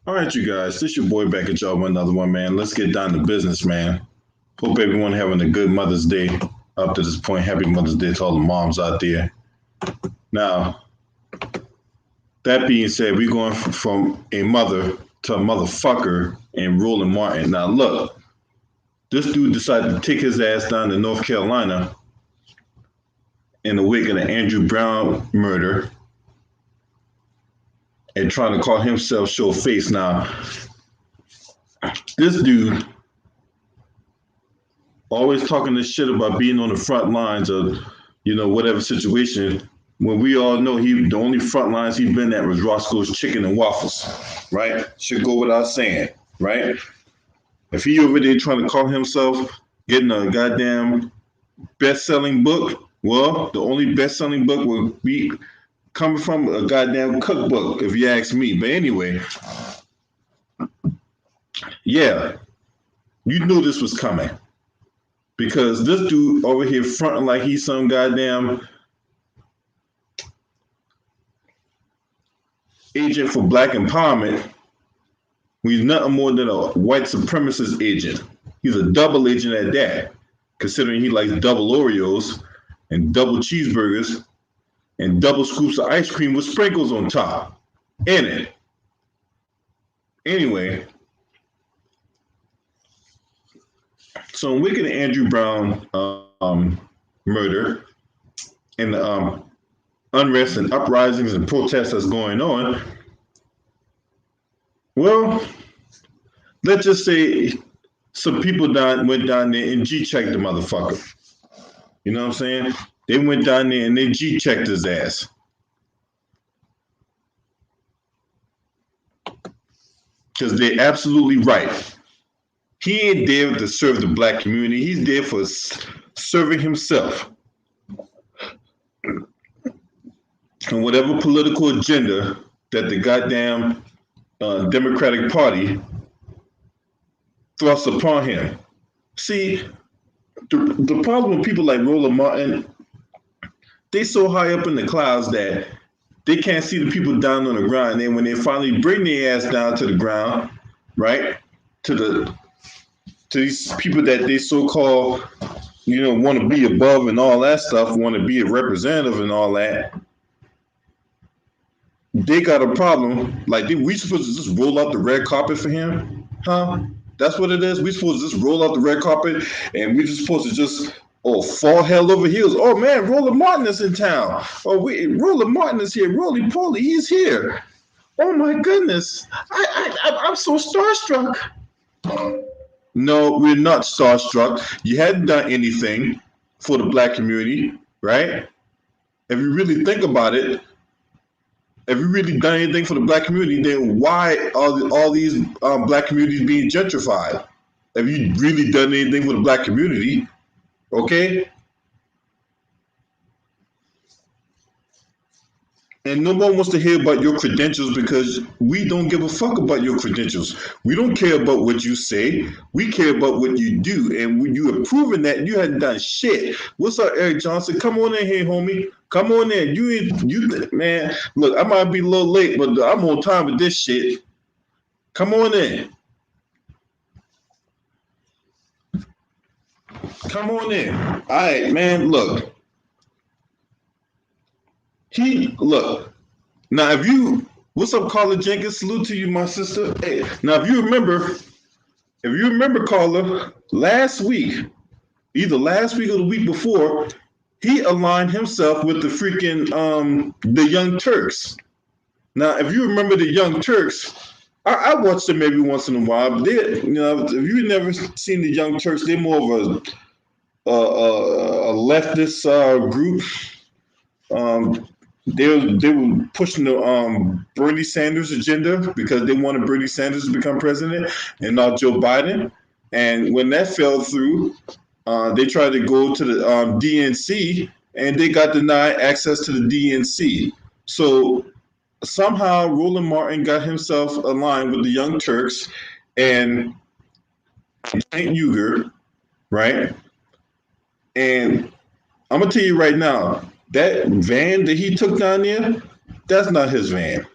All right, you guys, this your boy back at y'all with another one, man. Let's get down to business, man. Hope everyone having a good Mother's Day up to this point. Happy Mother's Day to all the moms out there. Now, that being said, we're going from a mother to a motherfucker in Roland Martin. Now, look, this dude decided to take his ass down to North Carolina in the wake of the Andrew Brown murder and trying to call himself show face. Now, this dude always talking this shit about being on the front lines of, whatever situation, when we all know the only front lines he been at was Roscoe's Chicken and Waffles, right? Should go without saying, right? If he over there trying to call himself getting a goddamn best-selling book, well, the only best-selling book will be coming from a goddamn cookbook, if you ask me. But anyway, yeah, you knew this was coming. Because this dude over here fronting like he's some goddamn agent for black empowerment, he's nothing more than a white supremacist agent. He's a double agent at that, considering he likes double Oreos and double cheeseburgers and double scoops of ice cream with sprinkles on top in it. Anyway, so in wake of the Andrew Brown murder and the unrest and uprisings and protests that's going on, well, let's just say some people went down there and G-checked the motherfucker. You know what I'm saying? They went down there and they G-checked his ass. Because they're absolutely right. He ain't there to serve the black community. He's there for serving himself. And whatever political agenda that the goddamn Democratic Party thrusts upon him. See, the problem with people like Roland Martin, they so high up in the clouds that they can't see the people down on the ground. And then when they finally bring their ass down to the ground, right, to these people that they so-called, want to be above and all that stuff, want to be a representative and all that, they got a problem. Like, we supposed to just roll out the red carpet for him? Huh? That's what it is? We supposed to just roll out the red carpet and we just supposed to just, fall hell over heels. Oh, man, Roland Martin is in town. Roland Martin is here. Roly-poly, he's here. Oh, my goodness. I'm so starstruck. No, we're not starstruck. You hadn't done anything for the black community, right? If you really think about it, if you really done anything for the black community, then why are all these black communities being gentrified? Have you really done anything for the black community? Okay? And no one wants to hear about your credentials because we don't give a fuck about your credentials. We don't care about what you say. We care about what you do. And when you have proven that you hadn't done shit. What's up, Eric Johnson? Come on in here, homie. Come on in. You man, look, I might be a little late, but I'm on time with this shit. Come on in. Come on in. All right, man, look. Now what's up, Carla Jenkins? Salute to you, my sister. Hey, now if you remember, Carla, last week, either last week or the week before, he aligned himself with the freaking the Young Turks. Now, if you remember the Young Turks, I watch them every once in a while. But if you've never seen the Young Turks, they're more of a leftist group. They were pushing the Bernie Sanders agenda because they wanted Bernie Sanders to become president and not Joe Biden. And when that fell through, they tried to go to the DNC and they got denied access to the DNC. So somehow Roland Martin got himself aligned with the Young Turks and St. Uger, right? And I'm going to tell you right now, that van that he took down there, that's not his van,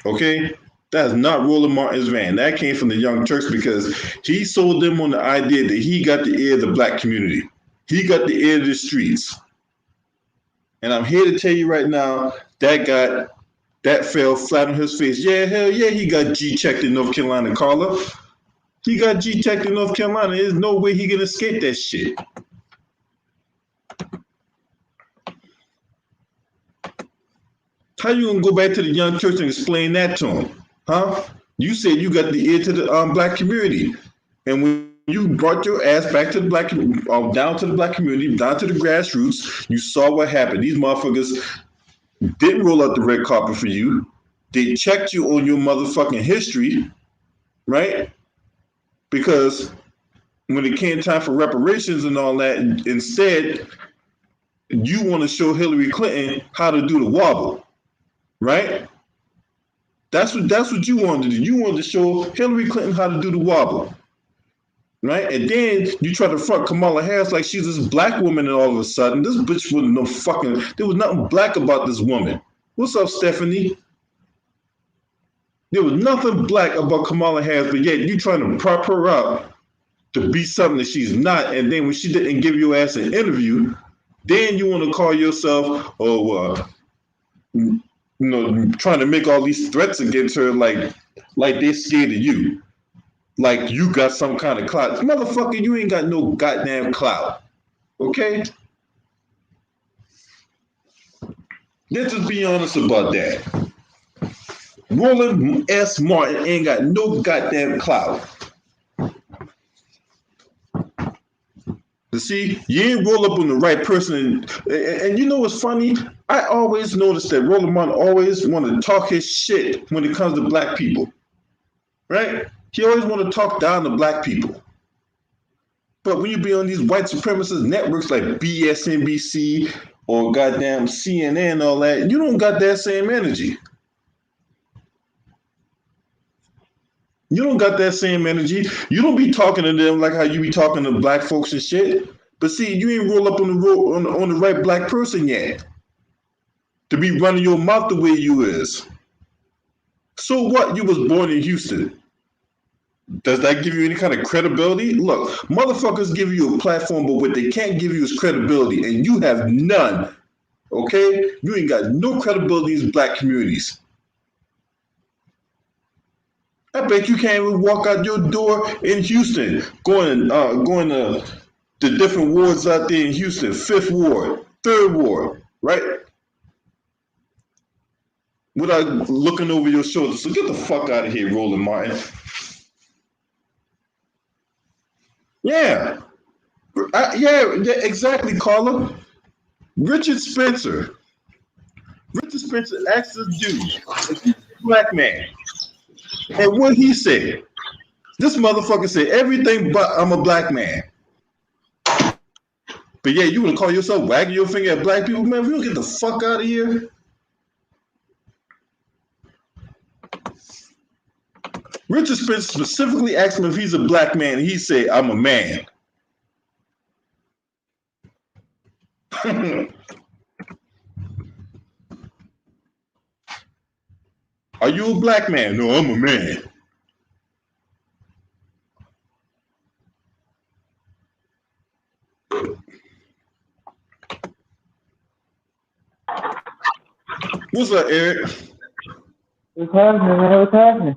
okay? That's not Roland Martin's van. That came from the Young Turks because he sold them on the idea that he got the ear of the black community. He got the ear of the streets. And I'm here to tell you right now, that fell flat on his face. Yeah, hell yeah, he got G-checked in North Carolina, Carla. He got G-checked in North Carolina. There's no way he can escape that shit. How you gonna go back to the Young Turks and explain that to him? Huh? You said you got the ear to the black community. And when you brought your ass back to the down to the black community, down to the grassroots, you saw what happened. These motherfuckers didn't roll out the red carpet for you. They checked you on your motherfucking history, right? Because when it came time for reparations and all that, instead, you want to show Hillary Clinton how to do the wobble, right? That's what you wanted to do. You wanted to show Hillary Clinton how to do the wobble, right? And then you try to front Kamala Harris like she's this black woman, and all of a sudden, this bitch was no fucking. There was nothing black about this woman. What's up, Stephanie? There was nothing black about Kamala Harris, but yet you trying to prop her up to be something that she's not. And then when she didn't give your ass an interview, then you want to call yourself, trying to make all these threats against her like they're scared of you. Like you got some kind of clout. Motherfucker, you ain't got no goddamn clout. Okay? Let's just be honest about that. Roland S. Martin ain't got no goddamn clout. You see, you ain't roll up on the right person. And you know what's funny? I always noticed that Roland Martin always want to talk his shit when it comes to black people. Right? He always want to talk down to black people. But when you be on these white supremacist networks like BSNBC or goddamn CNN and all that, you don't got that same energy. You don't got that same energy. You don't be talking to them like how you be talking to black folks and shit. But see, you ain't roll up on the right black person yet to be running your mouth the way you is. So what? You was born in Houston. Does that give you any kind of credibility? Look, motherfuckers give you a platform, but what they can't give you is credibility, and you have none. Okay? You ain't got no credibility in these black communities. I bet you can't even walk out your door in Houston, going to the different wards out there in Houston, 5th Ward, 3rd Ward, right? Without looking over your shoulder. So get the fuck out of here, Roland Martin. Yeah. Yeah, exactly, Carla. Richard Spencer asked this dude, a black man. And what he said, this motherfucker said everything but I'm a black man. But yeah, you want to call yourself wagging your finger at black people? Man, we don't get the fuck out of here. Richard Spencer specifically asked him if he's a black man, and he said, I'm a man. Are you a black man? No, I'm a man. What's up, Eric? What's happening, man? What's happening?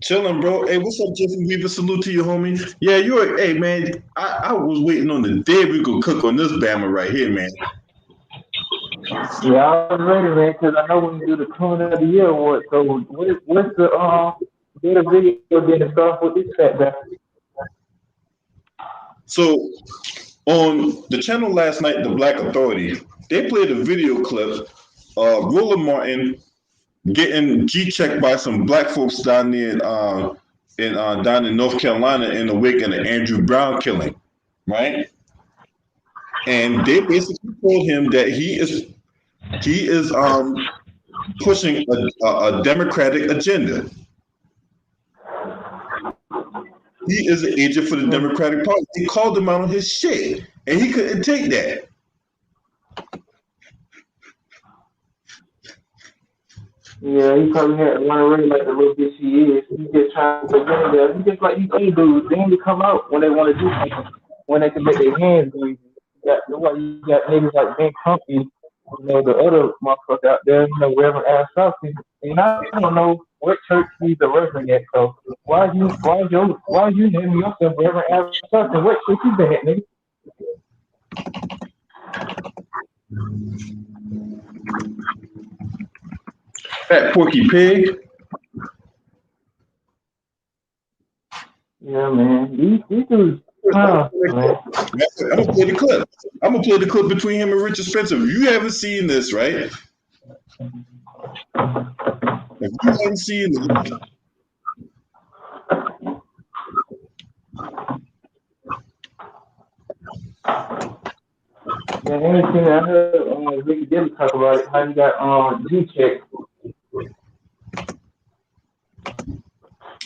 Chilling, bro. Hey, what's up, Jeffrey Weaver? Salute to you, homie. Yeah, hey, man. I was waiting on the day we could cook on this Bama right here, man. Yeah, I was ready, man, because I know when you do the Tune of the Year award. So, what's the bit of video getting started with this setback? So, on the channel last night, The Black Authority, they played a video clip of Roland Martin getting G-checked by some black folks down there down in North Carolina in the wake of the Andrew Brown killing, right? And they basically told him that he is pushing a Democratic agenda. He is an agent for the Democratic Party. He called him out on his shit, and he couldn't take that. Yeah, he probably had to run away like the little bitch he is. He just trying to get in there. He just like these gay dudes. They only come out when they want to do something, when they can make their hands greasy. That's why you got niggas like Ben Company, the other motherfucker out there, Reverend Al Southey. And I don't know what church he's a reverend at. So why you naming yourself Reverend Al Southey? What church you been at, nigga? Fat Porky Pig. Yeah, man. These dudes, man. I'm gonna play the clip. I'm gonna play the clip between him and Richard Spencer. If you haven't seen this, right? If you haven't seen it, Yeah, anything I heard Ricky Dillon talk about it, how he got G-check.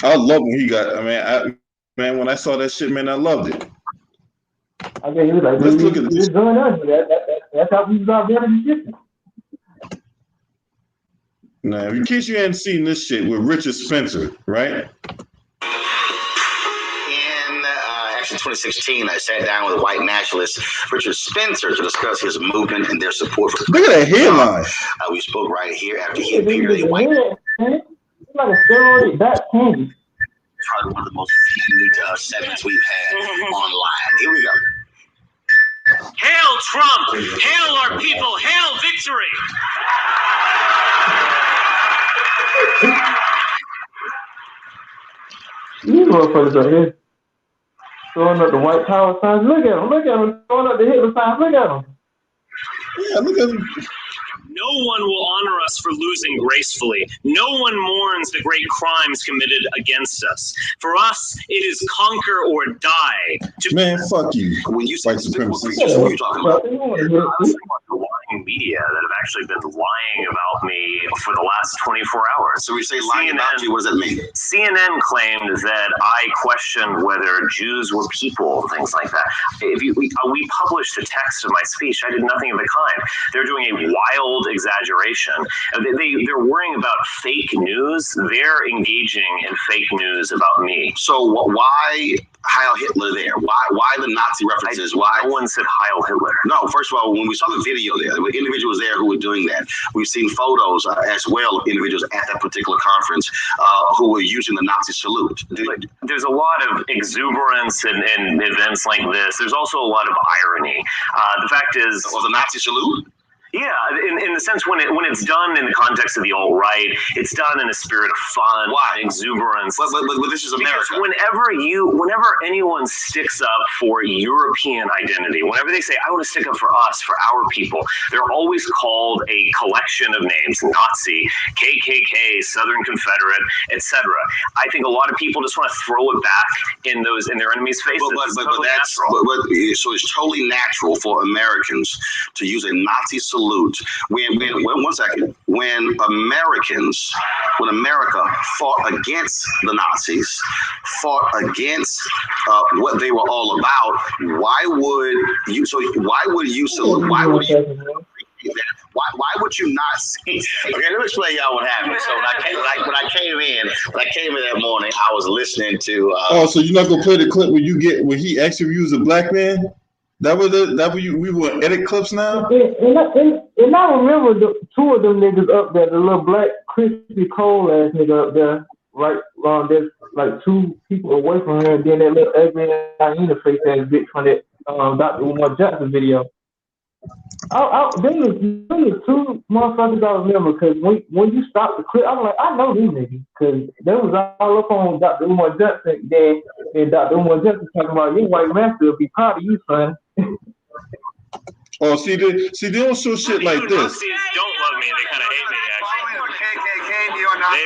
I love when he got. Man, when I saw that shit, man, I loved it. I guess he was like, let's look at this. Going on. That's how we got better than shit. Now, in case you hadn't seen this shit with Richard Spencer, right? In 2016, I sat down with white nationalist Richard Spencer to discuss his movement and their support for. Look at that headline. We spoke right here after he appeared in white. It's like a steroid back candy. Probably one of the most viewed segments we've had online. Here we go. Hail Trump! Hail our people! Hail victory! These motherfuckers are here throwing up the white power signs. Look at them, throwing up the Hitler signs. Look at them. Yeah, look at them. No one will honor us for losing gracefully. No one mourns the great crimes committed against us. For us, it is conquer or die. Man, fuck you. When you say white supremacy, what are you talking about? The lying media that have actually been lying about me for the last 24 hours. So we say lying about you, what does that mean? CNN claimed that I questioned whether Jews were people, things like that. We published a text of my speech. I did nothing of the kind. They're doing a wild exaggeration. They're worrying about fake news. They're engaging in fake news about me. So why Heil Hitler there? Why the Nazi references? Why? No one said Heil Hitler. No, first of all, when we saw the video there were individuals there who were doing that. We've seen photos as well of individuals at that particular conference who were using the Nazi salute. There's a lot of exuberance in events like this. There's also a lot of irony. The fact is... Was the Nazi salute? Yeah, in the sense when it's done in the context of the alt-right, it's done in a spirit of fun, exuberance. But this is America. Because whenever anyone sticks up for European identity, whenever they say, I want to stick up for us, for our people, they're always called a collection of names: Nazi, KKK, Southern Confederate, etc. I think a lot of people just want to throw it back in their enemies' faces. So it's totally natural for Americans to use a Nazi salute. When America fought against the Nazis, fought against what they were all about, why would you salute? Why would you not see? Okay, let me explain y'all what happened. So when I came in that morning, I was listening to. So you're not gonna play the clip where he actually used a black man? We will edit clips now? And I remember two of them niggas up there, the little black crispy cold ass nigga up there, right? There's like two people away from her, and then that little ugly hyena face ass bitch from that Dr. Omar Jackson video. There was two motherfuckers I remember, because when you stop the clip, I'm like, I know these niggas, because they was all up on Dr. Omar Jackson. Then Dr. Omar Jackson talking about your white master will be proud of you, son. Oh, see, they don't show shit like this. Nazis don't love me. They kind of hate me, actually.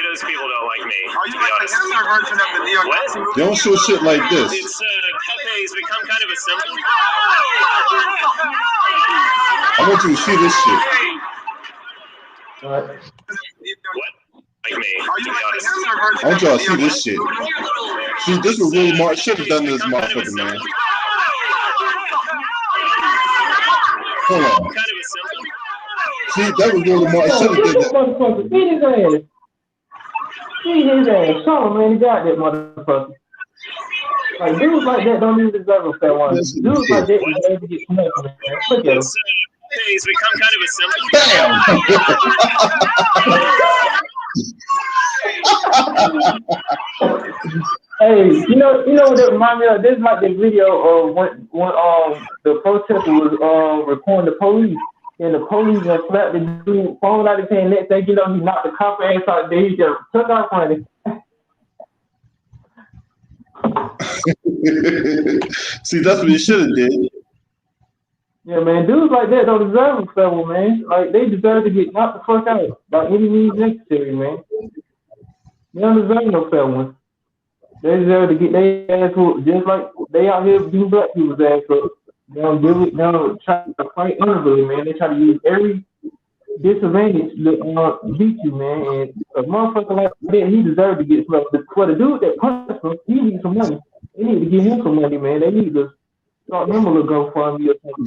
Those people don't like me. Are you like the Hitler version of the neo-Nazi movie? They don't show shit like this. It's Pepe's become kind of a symbol. I want you to see this shit. What? Like me. I want y'all to see this shit. See, this was really Mark should have done this, motherfucker, man. Hold on. See, that was Roland Martin. Should have did that. Motherfucker, beat his ass. Beat his ass. Show him, man, he got that motherfucker. Like, dudes like that don't even deserve a fair one. Dudes like that deserve to get smacked, man. Look at him. He's become kind of a symbol. Hey, you know what that reminds me of? This is like the video of when the protester was recording the police, and the police just slapped the dude phone out of his hand. Next thing you know, he knocked the cop ass out there. He just took off running. See, that's what he should have did. Yeah, man, dudes like that don't deserve a fair one, man. Like, they deserve to get knocked the fuck out by any means necessary, man. They don't deserve no fair one. They deserve to get their ass whooped, just like they out here beating black people's ass up. They don't give it. They don't try to fight honorably, man. They try to use every disadvantage to beat you, man. And a motherfucker like that, he deserves to get smoked. For the dude that punched him, he needs some money. They need to give him some money, man. They need to start him a little GoFundMe or something.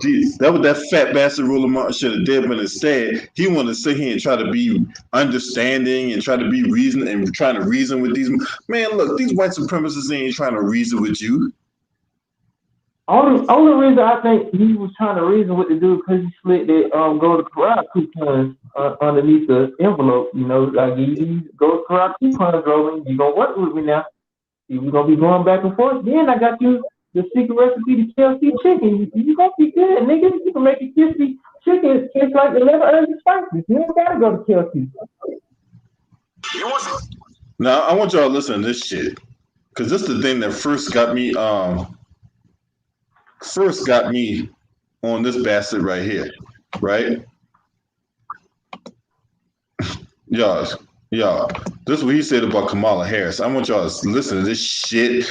Geez, that was that fat bastard Roland Martin should have did, but instead he wanted to sit here and try to be understanding and try to be reason and trying to reason with these man. Look, these white supremacists ain't trying to reason with you. Only reason I think he was trying to reason with the dude because he slid that go to corral coupons underneath the envelope. You know, like you go to corral coupons, Roland. You gonna work with me now? We're gonna be going back and forth. Then I got you the secret recipe to KFC chicken. You gonna be good, nigga. You can make a KFC chicken taste like 11 herbs and spices. You don't gotta go to KFC. Now I want y'all to listen to this shit because this is the thing that first got me on this bastard right here, right? Y'all, this is what he said about Kamala Harris. I want y'all to listen to this shit.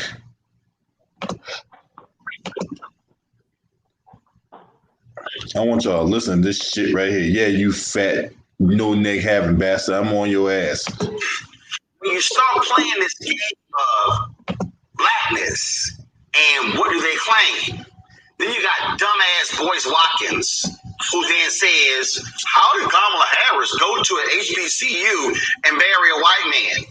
I want y'all to listen to this shit right here. Yeah, you fat, no neck having bastard. I'm on your ass. When you start playing this game of blackness and what do they claim? Then you got dumbass Boyce Watkins, who then says, how did Kamala Harris go to an HBCU and marry a white man?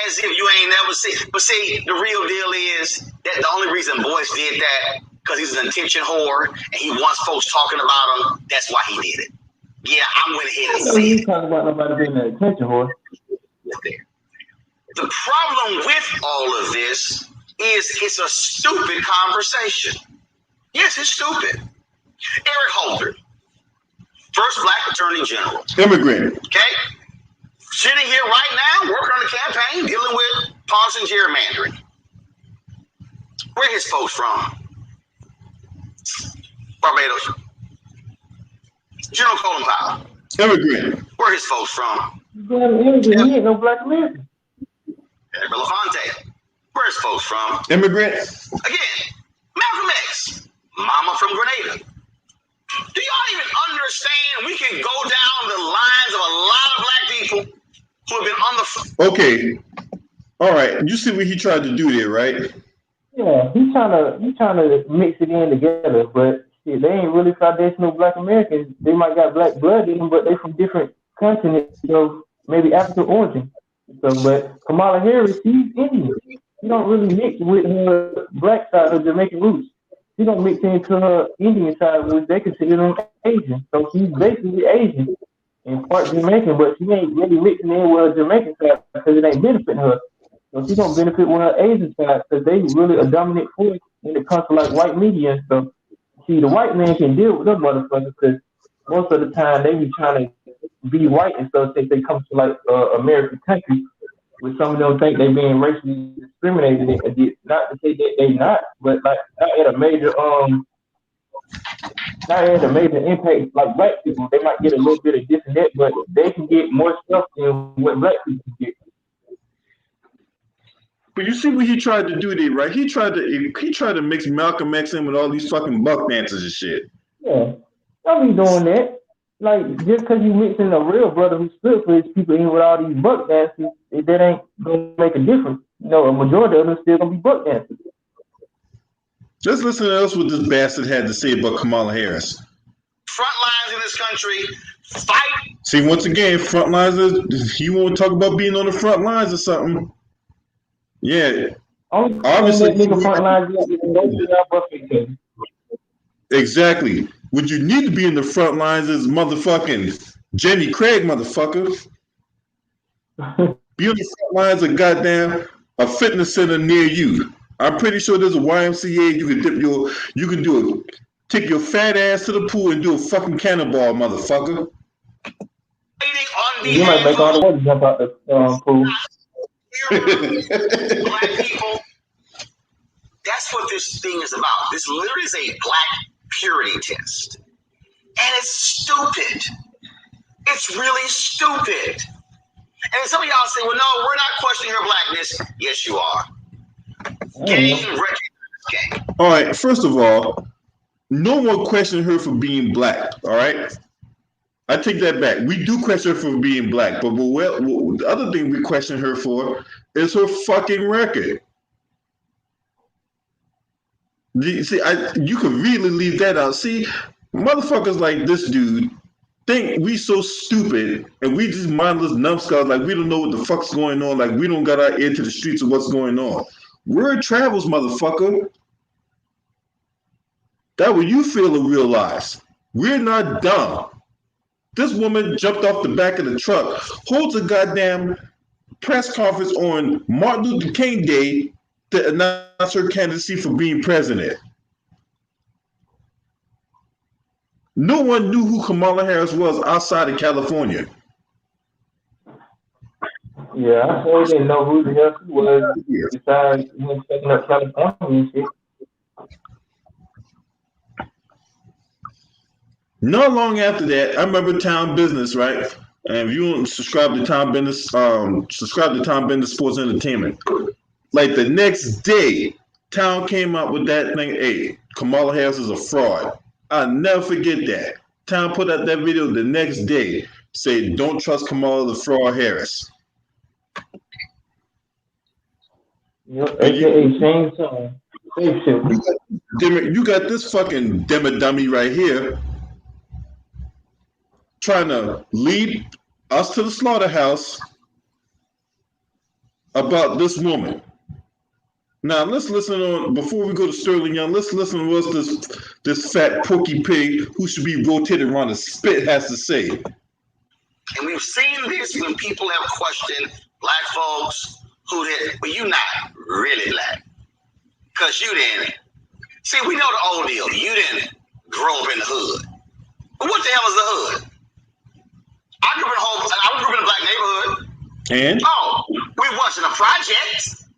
As if you ain't never seen. But see, the real deal is that the only reason Boyce did that, because he's an attention whore and he wants folks talking about him. That's why he did it. Yeah, I went ahead and said it. Talking about nobody being an attention whore. The problem with all of this is it's a stupid conversation. Yes, it's stupid. Eric Holder, first black attorney general. Immigrant. Okay? Sitting here right now, working on the campaign, dealing with partisan gerrymandering. Where his folks from? Barbados. General Colin Powell. Immigrant. Where his folks from? Immigrant. He ain't no black American. Eric Belafonte. Where his folks from? Immigrant. Again, Malcolm X. Mama from Grenada. Do y'all even understand we can go down the lines of a lot of black people who have been on the... Okay. All right. You see what he tried to do there, right? Yeah, he's trying to mix it in together, but shit, they ain't really foundational black Americans. They might got black blood in them, but they from different continents, so maybe African origin. So, but Kamala Harris, she's Indian. She don't really mix with her black side of Jamaican roots. She don't mix into her Indian side, which they consider them Asian. So she's basically Asian and part Jamaican, but she ain't really mixing in with her Jamaican side because it ain't benefiting her. So she don't benefit with her Asian side because they really a dominant force when it comes to like white media and stuff. See, the white man can deal with them motherfuckers because most of the time they be trying to be white and stuff since they come to like American country. Which some of them think they being racially discriminated against. Not to say that they not, but like not at a major impact like black people. They might get a little bit of this and that, but they can get more stuff than what black people get. But you see what he tried to do there, right? He tried to mix Malcolm X in with all these fucking buck dancers and shit. Yeah, don't be doing that. Like, just because you mixing a real brother who stood for his people in with all these buck dancers, that ain't gonna make a difference. You know, a majority of them still gonna be buck dancers. Just listen to us what this bastard had to say about Kamala Harris. Front lines in this country, fight. See, once again, front lines, he won't talk about being on the front lines or something. Yeah. Obviously. That nigga front lines, exactly. What you need to be in the front lines is motherfucking Jenny Craig, motherfucker. Be on the front lines of goddamn a fitness center near you. I'm pretty sure there's a YMCA take your fat ass to the pool and do a fucking cannonball, motherfucker. You might make all the way jump out the pool. Black people. That's what this thing is about. This literally is a black purity test. And it's stupid. It's really stupid. And some of y'all say, well, no, we're not questioning her blackness. Yes, you are. Gang, gang. All right, first of all, no one questioned her for being black, all right? I take that back. We do question her for being black, but the other thing we question her for is her fucking record. See, you could really leave that out. See, motherfuckers like this dude think we so stupid and we just mindless numbskulls, like we don't know what the fuck's going on, like we don't got our ear to the streets of what's going on. Word travels, motherfucker. That way you feel and realize we're not dumb. This woman jumped off the back of the truck, holds a goddamn press conference on Martin Luther King Day to announce her candidacy for being president. No one knew who Kamala Harris was outside of California. Yeah, I sure didn't know who the hell she was besides taking up California and shit. Not long after that, I remember Town Business, right? And if you don't subscribe to Town Business, subscribe to Town Business Sports Entertainment. Like the next day, Town came out with that thing, hey, Kamala Harris is a fraud. I'll never forget that. Town put out that video the next day, say, don't trust Kamala the fraud Harris. Yep, AKA Shane Town. You got this fucking dummy right here trying to lead us to the slaughterhouse about this woman. Now let's listen on before we go to Sterling Young. Let's listen to what this fat porky pig who should be rotated around the spit has to say. And we've seen this when people have questioned black folks who did, but you not really black, cause you didn't. See, we know the old deal. You didn't grow up in the hood. But what the hell is the hood? I grew up in a black neighborhood. And? Oh, we wasn't a project.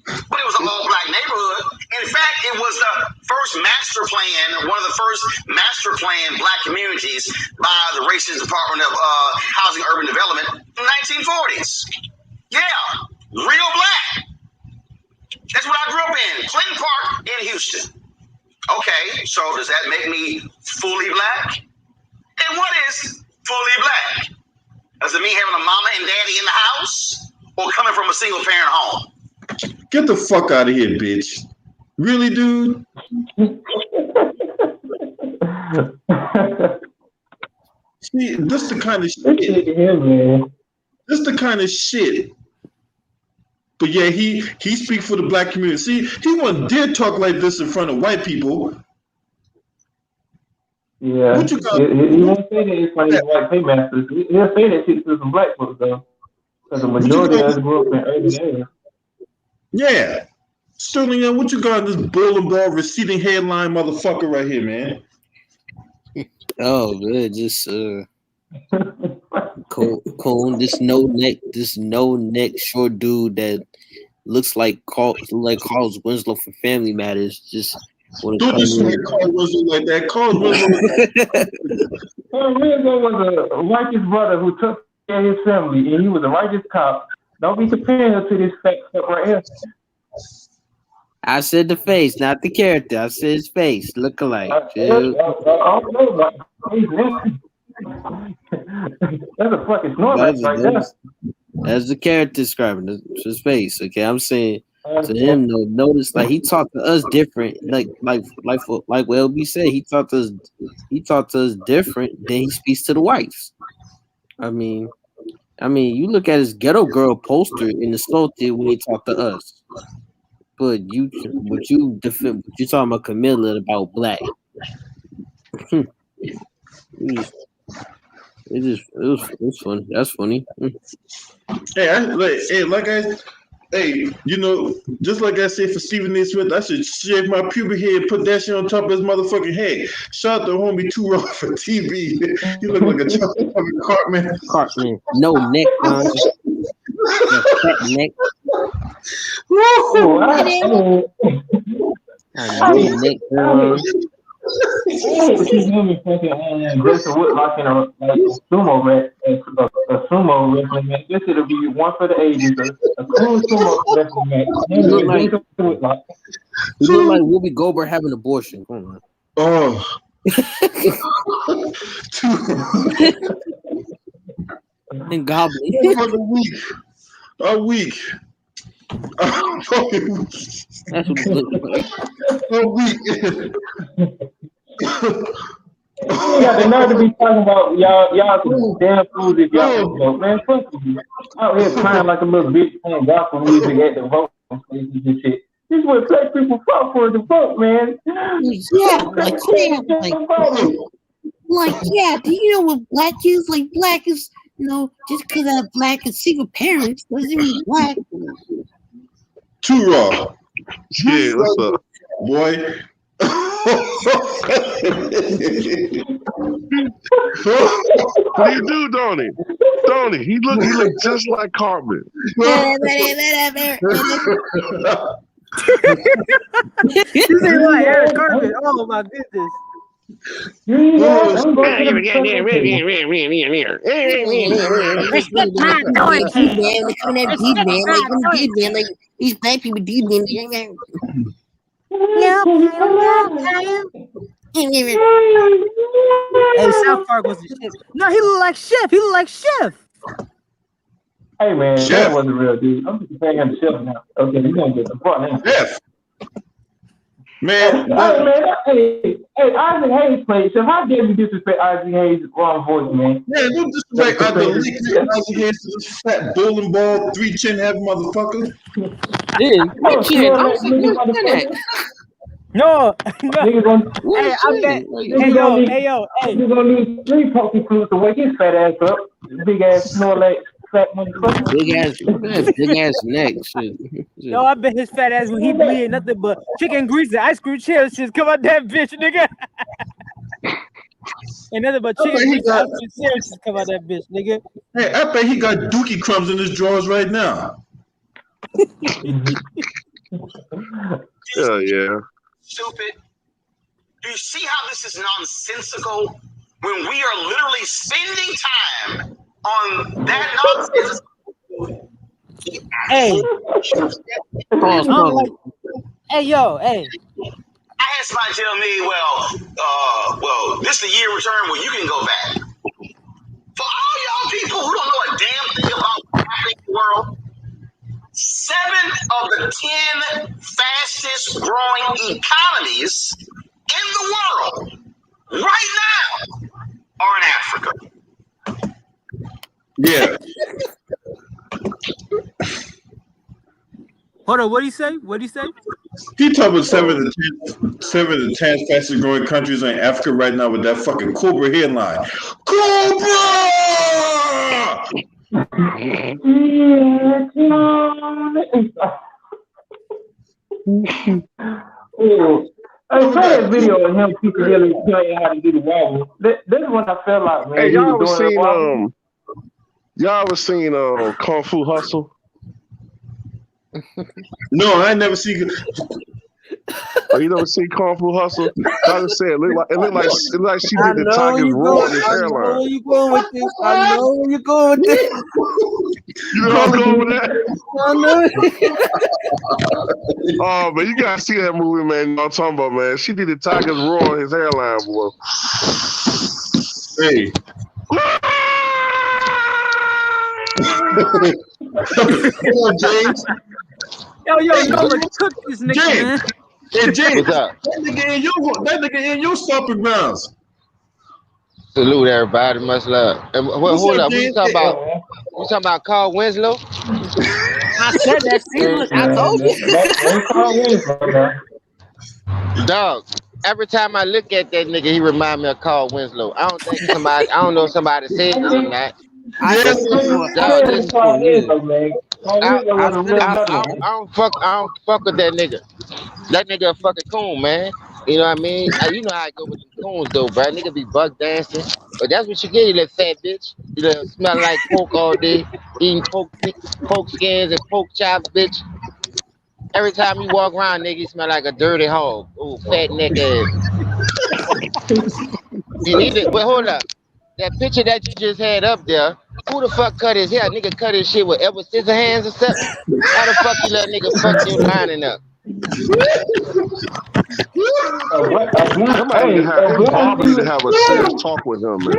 But it was an all-black neighborhood. In fact, it was the first master plan, one of the first master plan black communities by the racist Department of Housing and Urban Development in the 1940s. Yeah, real black. That's what I grew up in, Clinton Park in Houston. Okay, so does that make me fully black? And what is fully black? Does it mean having a mama and daddy in the house or coming from a single parent home? Get the fuck out of here, bitch. Really, dude? See, this the kind of shit. This the kind of shit. But yeah, he speaks for the black community. See, he wouldn't dare talk like this in front of white people. Yeah, he won't say that it's like white paymasters. He'll say that shit to some black folks though, because the majority of us grew up in urban areas. Yeah. Sterling, what you got in this bull and ball receding headline motherfucker right here, man? Oh, good. Just Cone, this no neck short dude that looks like Carl Winslow from Family Matters. Just don't describe Carl Winslow like that. Carl Winslow was a righteous brother who took care of his family, and he was a righteous cop. Don't be comparing her to this fake stuff right here. I said the face, not the character. I said his face. Look alike. I don't know about that's a fucking Snorlax right there. That's the character describing his face. Okay, I'm saying To him, though, notice like he talked to us different. Like what LB said, he talked to us different than he speaks to the whites. I mean, you look at his ghetto girl poster in the salted when he talked to us. But you talking about Camilla about black. It was funny. That's funny. Hey, you know, just like I said for Stephen A. Smith, I should shave my pubic hair and put that shit on top of his motherfucking head. Shout out to homie Too Raw for TV. He look like a chocolate Cartman. Cartman, no neck, fat neck. I hate to see him in fucking Grayson Whitlock in a sumo match, a sumo wrestling match. This should be one for the ages, a cool sumo wrestling match. You look like Whoopi Goldberg having an abortion. Come on. Oh. And goblin. A week. That's what it looks like. A week. You got the nerve to be talking about y'all some damn fools if y'all don't, man. Fuck you. Out here crying like a little bitch playing gospel music at the vote places and shit. This is what black people fought for the vote, man. Yeah, do you know what black is? Like black is, just because I'm black and single parents doesn't mean black. Too Raw. Yeah, what's up? Boy. What do you do, Donnie? Donnie, he look just like Cartman. You say like Eric Cartman? Oh my goodness! These black people do Hey, South Park was the shit. No, he looked like Chef. He looked like Chef. Hey man, Chef. that wasn't real, dude. I'm just saying the Chef now. Okay, you gonna get the fuck now. Chef. Man, hey, Isaac Hayes played Chef. How dare you disrespect Isaac Hayes' wrong voice, man? Man, don't disrespect Isaac Hayes to this fat bowling ball, 3-chin head motherfucker. No. Niggas gonna, Hey, I bet. Hey. You're gonna need 3 pokey fruits to wake his fat ass up. Big ass Snorlax fat motherfucker. Big ass neck. Shit. No, I bet his fat ass when he bleed nothing but chicken grease and ice cream chips just come out that bitch, nigga. And nothing but chicken grease and ice cream chips just come out that bitch, nigga. Hey, I bet he got dookie crumbs in his drawers right now. Yeah. Stupid. Do you see how this is nonsensical? When we are literally spending time on that nonsense. Hey. Hey. I had somebody tell me, well, this is the year return where you can go back. For all y'all people who don't know a damn thing about what's happening in the world, 7 of the 10 fastest growing economies in the world right now are in Africa. Yeah. Hold on, what'd he say? He talking about 7 of the 10 fastest growing countries in Africa right now with that fucking Cobra headline. Cobra! I saw that video of him teaching really telling you how to do the wobble. This is what I felt like, man. Hey, y'all ever seen Kung Fu Hustle? No, I ain't never seen. Oh, you never seen Kung Fu Hustle? I just said it looked like she did the Tiger's Roar on his hairline. I know where you're going with this. You know I'm going with that? I know. Oh, man, you gotta see that movie, man. You know what I'm talking about, man. She did the Tiger's Roar on his hairline, boy. Hey. Come on, James. Yo, Nola, cook this nigga, James. man. Hey, James, What's up? that nigga in your stomping grounds. Salute everybody, much love. And hold What's up, up, what you James? talking about? You talking about Carl Winslow? I said that. See, look, I told you. Dog. Every time I look at that nigga, he remind me of Carl Winslow. I don't know if somebody said this or not. I said it before. I said it before. Yeah. I don't fuck with that nigga. That nigga a fucking coon, man. You know what I mean? You know how I go with the coons though, bro. Nigga be buck dancing. But that's what you get, you little fat bitch. You little smell like pork all day, eating pork skins and pork chops, bitch. Every time you walk around, nigga, you smell like a dirty hog. Ooh, fat neck ass. But hold up. That picture that you just had up there, who the fuck cut his hair? Nigga cut his shit with Edward Scissorhands or something? How the fuck you let nigga fuck your lining up? Somebody need to have a serious talk with him, man.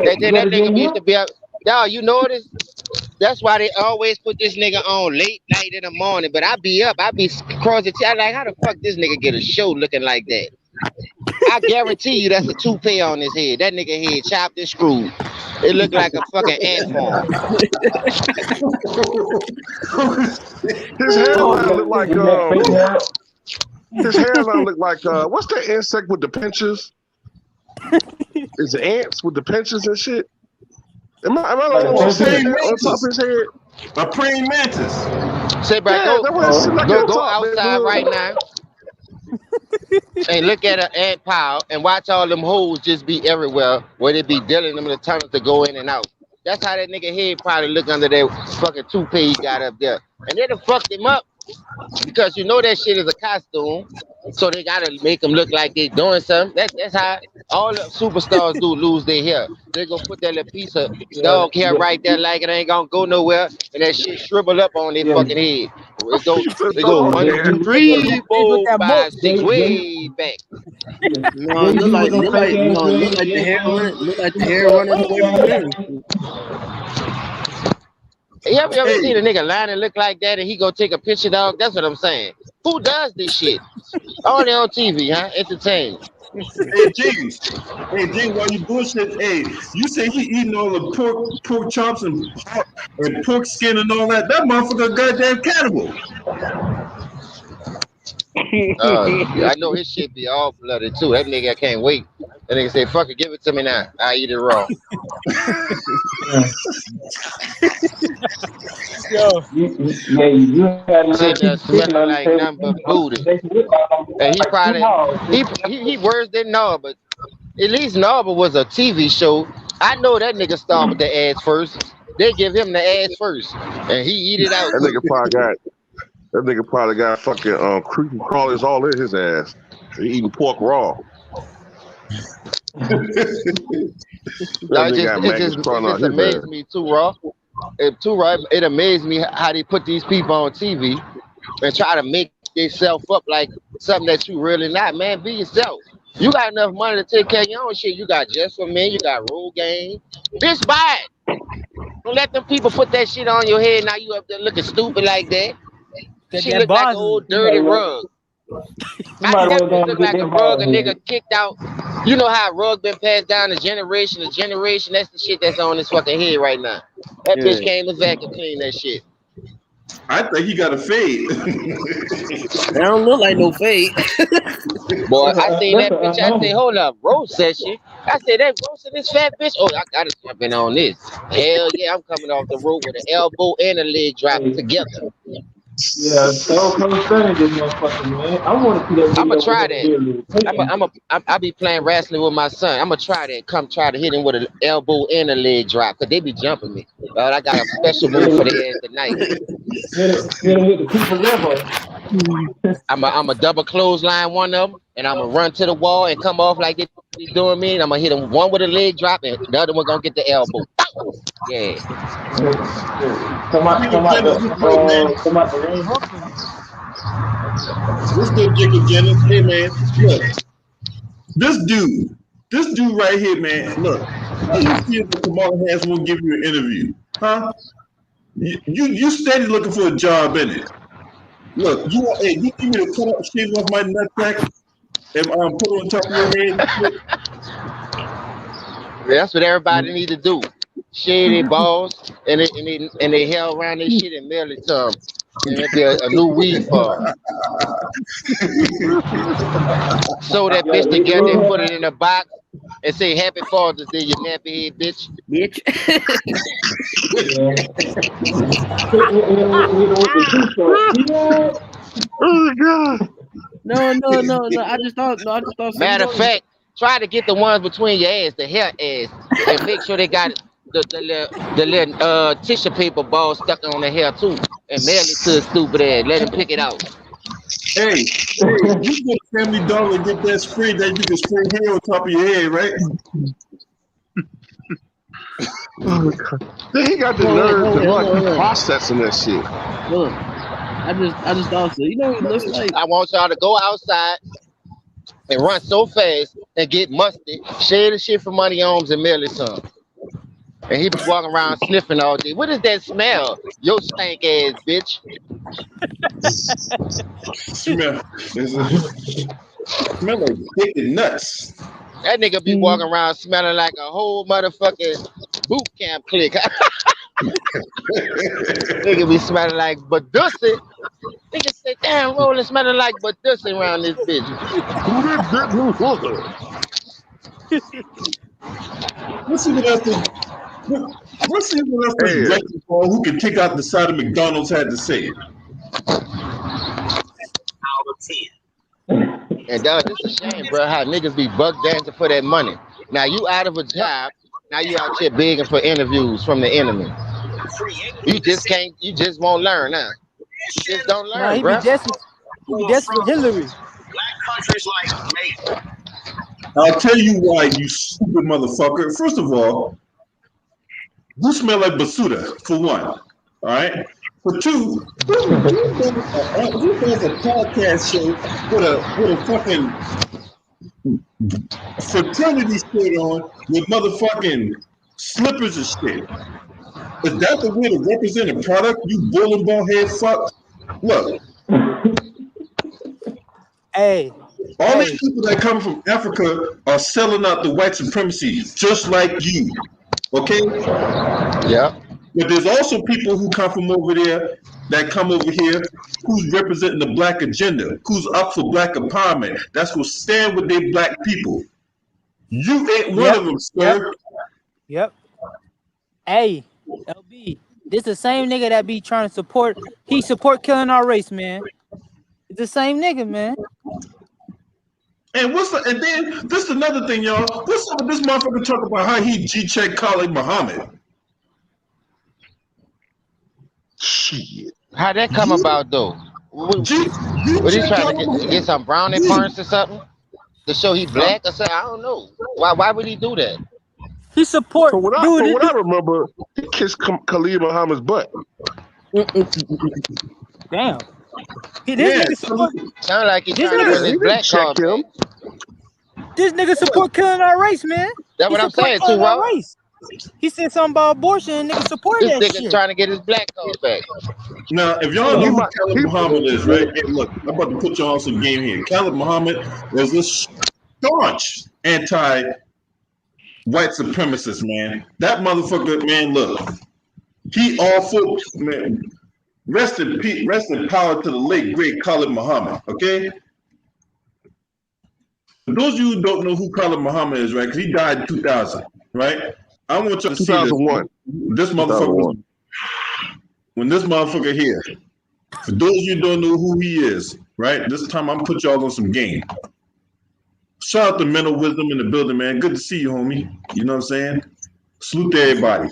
That nigga used to be up. Dog, you notice? That's why they always put this nigga on late night in the morning. But I be up, I be crossing. I'm like, how the fuck this nigga get a show looking like that? I guarantee you that's a toupee on his head. That nigga head chopped and screwed. It looked like a fucking ant farm. His hairline look like his hairline look like what's that insect with the pinchers? Is it ants with the pinchers and shit? Am I on top of his head? A praying mantis. Say, bro, go outside right now and look at an ant pile and watch all them holes just be everywhere where they be dealing them the tunnels to go in and out. That's how that nigga head probably look under that fucking toupee he got up there. And they done fucked him up because you know that shit is a costume. So they gotta make them look like they doing something. That's how all the superstars do lose their hair. They gonna put that little piece of dog hair right there like it ain't gonna go nowhere, and that shit shrivel up on their fucking head. They go 1, 2, 3, 4, 5, 6, way back. No, look like the hair running away from him. You ever seen a nigga lying and look like that and he go take a picture, dog? That's what I'm saying. Who does this shit? Only on TV, huh? Entertain. Hey James, while you bullshit, hey, you say he eating all the pork chops and pork skin and all that. That motherfucker goddamn cannibal. I know his shit be all blooded too. That nigga can't wait. That nigga say, fuck it, give it to me now. I eat it raw. Yo. Sitting there smelling like nothing but booty. And he probably he worse than Noah, but at least Noah was a TV show. I know that nigga started with the ass first. They give him the ass first, and he eat it out. That nigga probably got fucking creepy crawlers all in his ass. He eating pork raw. It just amazed me too, Raw. It amazed me how they put these people on TV and try to make themselves up like something that you really not. Man, be yourself. You got enough money to take care of your own shit. You got Just For Men, you got Roll Game. Bitch, buy it. Don't let them people put that shit on your head. Now you up there looking stupid like that. She look like an old dirty rug. I definitely look like a rug a nigga kicked out. You know how a rug been passed down to generation to generation? That's the shit that's on his fucking head right now. That bitch came to vacuum clean that shit. I think he got a fade. That don't look like no fade. Boy, I seen that bitch. I said, hold up, roast that shit. I said, that roasting this fat bitch? Oh, I gotta jump in on this. Hell yeah, I'm coming off the road with an elbow and a leg drop together. Yeah, so man. I want to see that. I'ma try that. I be playing wrestling with my son. I'ma try that. Come try to hit him with an elbow and a leg drop, cause they be jumping me. But I got a special move for the ass tonight. I'm a double clothesline one of them, and I'm gonna run to the wall and come off like it doing me. And I'm gonna hit him one with a leg drop, and the other one gonna get the elbow. Yeah. Come out the ring. What's good, Jacob Jennings? Hey man, look. This dude right here, man. Look, how you feel that Kamala Harris won't give you an interview, huh? You steady looking for a job in it. Look, you need me to cut up shave off my nutsack and put it on top of your head. That's what everybody need to do. Shave their balls and they hair around their shit and mail it to them. And it'll be a new weed for 'em. So that bitch together and put it in a box and say Happy Father's Day, you nappy head bitch. Oh my God. No. I just thought. Matter of fact, try to get the ones between your ass, the hair ass, and make sure they got the little tissue paper ball stuck on the hair too, and mail it to the stupid ass. Let him pick it out. Hey, you go to Family Dollar and get that spray that you can spray hair on top of your head, right? Oh my God. Then he got the nerve to keep processing that shit. Look, I just thought so. You know what it looks like? I want y'all to go outside and run so fast and get musty, share the shit for money homes and mail it to him. And he be walking around sniffing all day. What is that smell? Yo stank ass bitch. Smell like bacon nuts. That nigga be walking around smelling like a whole motherfucking boot camp clique. Nigga be smelling like Badussy. Nigga say, damn, Roland smelling like Badussy around this bitch. Let's see what else the wrecking ball who can take out the side of McDonald's had to say. Out of 10. And dog, it's a shame, bro, how niggas be buck dancing for that money. Now you out of a job, now you out here begging for interviews from the enemy. You just won't learn, huh? You just don't learn, He bro. be desperate for Hillary. Black countries like Jamaica. I'll tell you why, you stupid motherfucker. First of all, you smell like basuda, for one. All right? For two, who does a podcast show with a fucking fraternity shirt on with motherfucking slippers and shit? Is that the way to represent a product, you bull and ball head fuck? Look. Hey. All these people that come from Africa are selling out the white supremacy, just like you. Okay? Yeah. But there's also people who come from over there that come over here who's representing the black agenda, who's up for black empowerment, that's going to stand with their black people. You ain't one of them, sir. Yep. Hey, LB, this the same nigga that be trying to support killing our race, man. It's the same nigga, man. And then this is another thing, y'all. What's up with this motherfucker talking about how he G-checked Khalid Muhammad? Shit. How'd that come about though? Was he trying to get some brownie points or something? To show he black or something? I don't know. Why would he do that? He support. From what I remember, he kissed Khalid Muhammad's butt. Damn. Nigga support. Sound like he's trying to win his black card. This nigga support killing our race, man. That's what I'm saying too, Rob. He said something about abortion and nigga support that shit. This nigga's trying to get his black card back. Now, if y'all know who Khalid Muhammad is, right? Hey, look, I'm about to put y'all on some game here. Khalid Muhammad is a staunch anti-white supremacist, man. That motherfucker, man, look. He all for, man. Rest in power to the late, great Khalid Muhammad, okay? For those of you who don't know who Khalid Muhammad is, right? Because he died in 2000, right? I want you to see 2001. This motherfucker. When this motherfucker here, for those of you who don't know who he is, right? This time I'm gonna put y'all on some game. Shout out to Mental Wisdom in the building, man. Good to see you, homie. You know what I'm saying? Salute to everybody.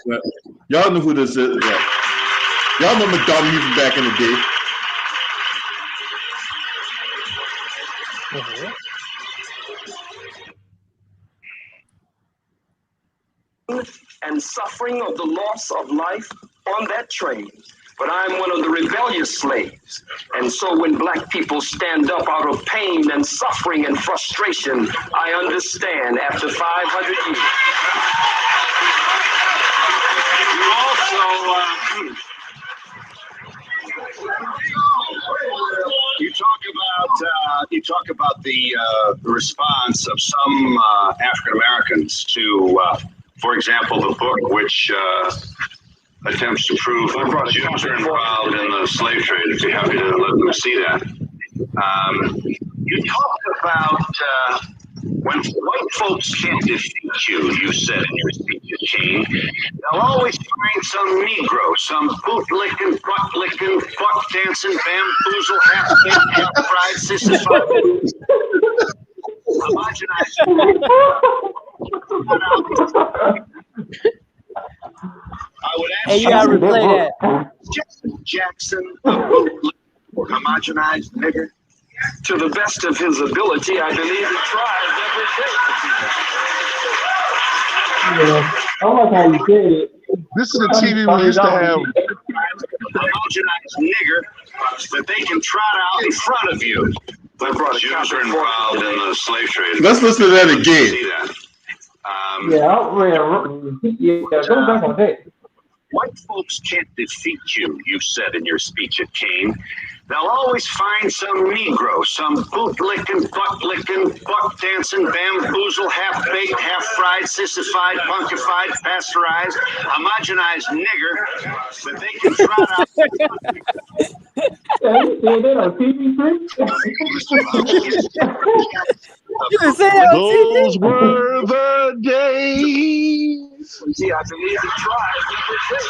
Y'all know who this is. Yeah. Y'all remember Dom Music back in the day. And suffering of the loss of life on that train. But I'm one of the rebellious slaves. And so when black people stand up out of pain and suffering and frustration, I understand after 500 years. you talk about the response of some African Americans to, for example, the book which attempts to prove Jews are involved in the slave trade. I'd be happy to let them see that. You talked about when white folks can't defeat you, you said in your speech at King, they'll always find some Negro, some boot-licking, butt-licking, buck-dancing, bamboozle, half-baked, half-fried, sissified, homogenized. I would ask Hey, you gotta replay that. Jackson, a boot-licking, homogenized nigger. To the best of his ability, I believe he tries every day. I like how you said it. This is the TV we used to have. Homogenized nigger that they can trot out in front of you. Jews are involved in the slave trade. Let's listen to that again. See that. Go back on that. White folks can't defeat you, you said in your speech at Kane. They'll always find some Negro, some boot-licking, butt-licking, buck-dancing, bamboozle, half-baked, half-fried, sissified, punkified, pasteurized, homogenized nigger that they can trot out. You can say that on TV. Those were the days. See, I believe he tries every day.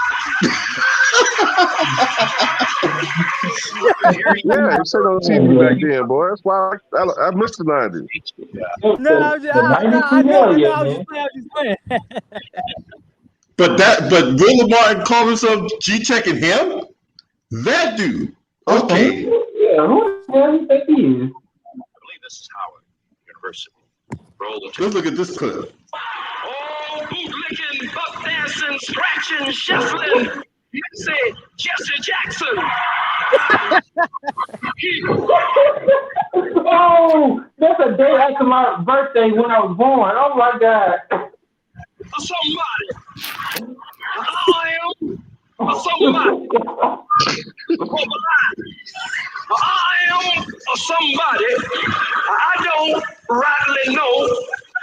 Yeah, you said on TV back then, boy. That's why I missed the 90s. No, I was just playing. But Roland Martin called himself G-Tech and him? That dude. Okay. Yeah, who the hell you think he is? I believe this is Howard University. Roll the tape. Let's look at this clip. Oh, bootlicking, buck dancing, scratching, shuffling. You say Jesse Jackson. Oh, that's a day after my birthday when I was born. Oh my God. Somebody. I am somebody. I am somebody. I don't rightly know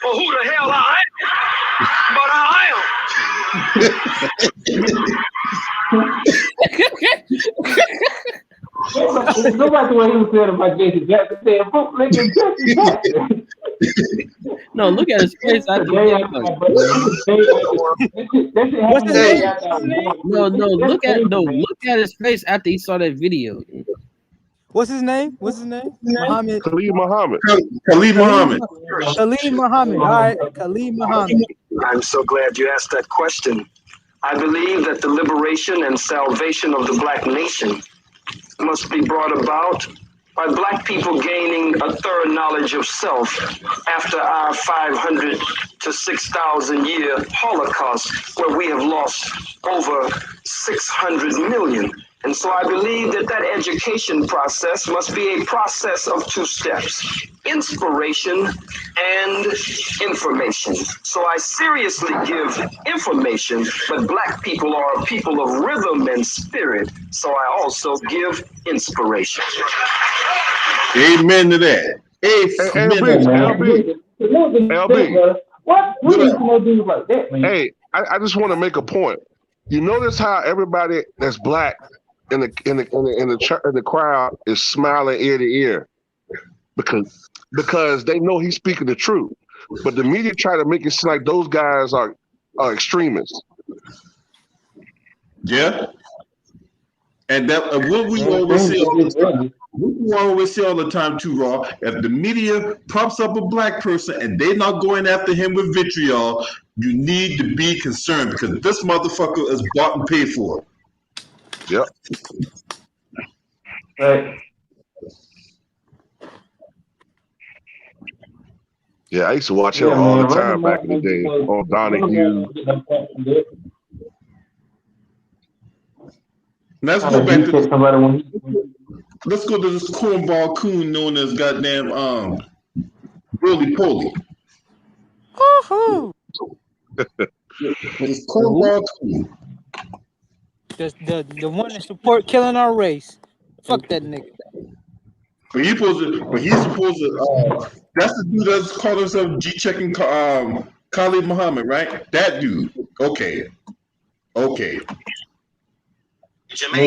who the hell I am, but I am. Go back to what he was saying about Jesse Jackson. Jesse Jackson. No, look at his face. What's his name? No, look at his face after he saw that video. What's his name? Muhammad. Khalid Muhammad. Khalid Muhammad. Khalid Muhammad. All right, Khalid Muhammad. I'm so glad you asked that question. I believe that the liberation and salvation of the black nation must be brought about by black people gaining a thorough knowledge of self after our 500 to 6,000 year Holocaust, where we have lost over 600 million. And so I believe that education process must be a process of two steps: inspiration and information. So I seriously give information, but black people are a people of rhythm and spirit. So I also give inspiration. Amen to that. LB. What do you do like that, man? Hey, I just want to make a point. You notice how everybody that's black in the crowd is smiling ear to ear because they know he's speaking the truth. But the media try to make it seem like those guys are extremists. Yeah. And that what we always say all the time. We always say all the time too, Raw. If the media props up a black person and they're not going after him with vitriol, you need to be concerned because this motherfucker is bought and paid for. Yep. Right. Yeah, I used to watch him all the time back in the day on Donahue. Let's go back to let's go to this cornball coon known as goddamn Roly Poly. This cornball coon. The one that support killing our race. Fuck that nigga. But he's supposed to. That's the dude that's called himself G-checking Khalid Muhammad, right? That dude. Okay. They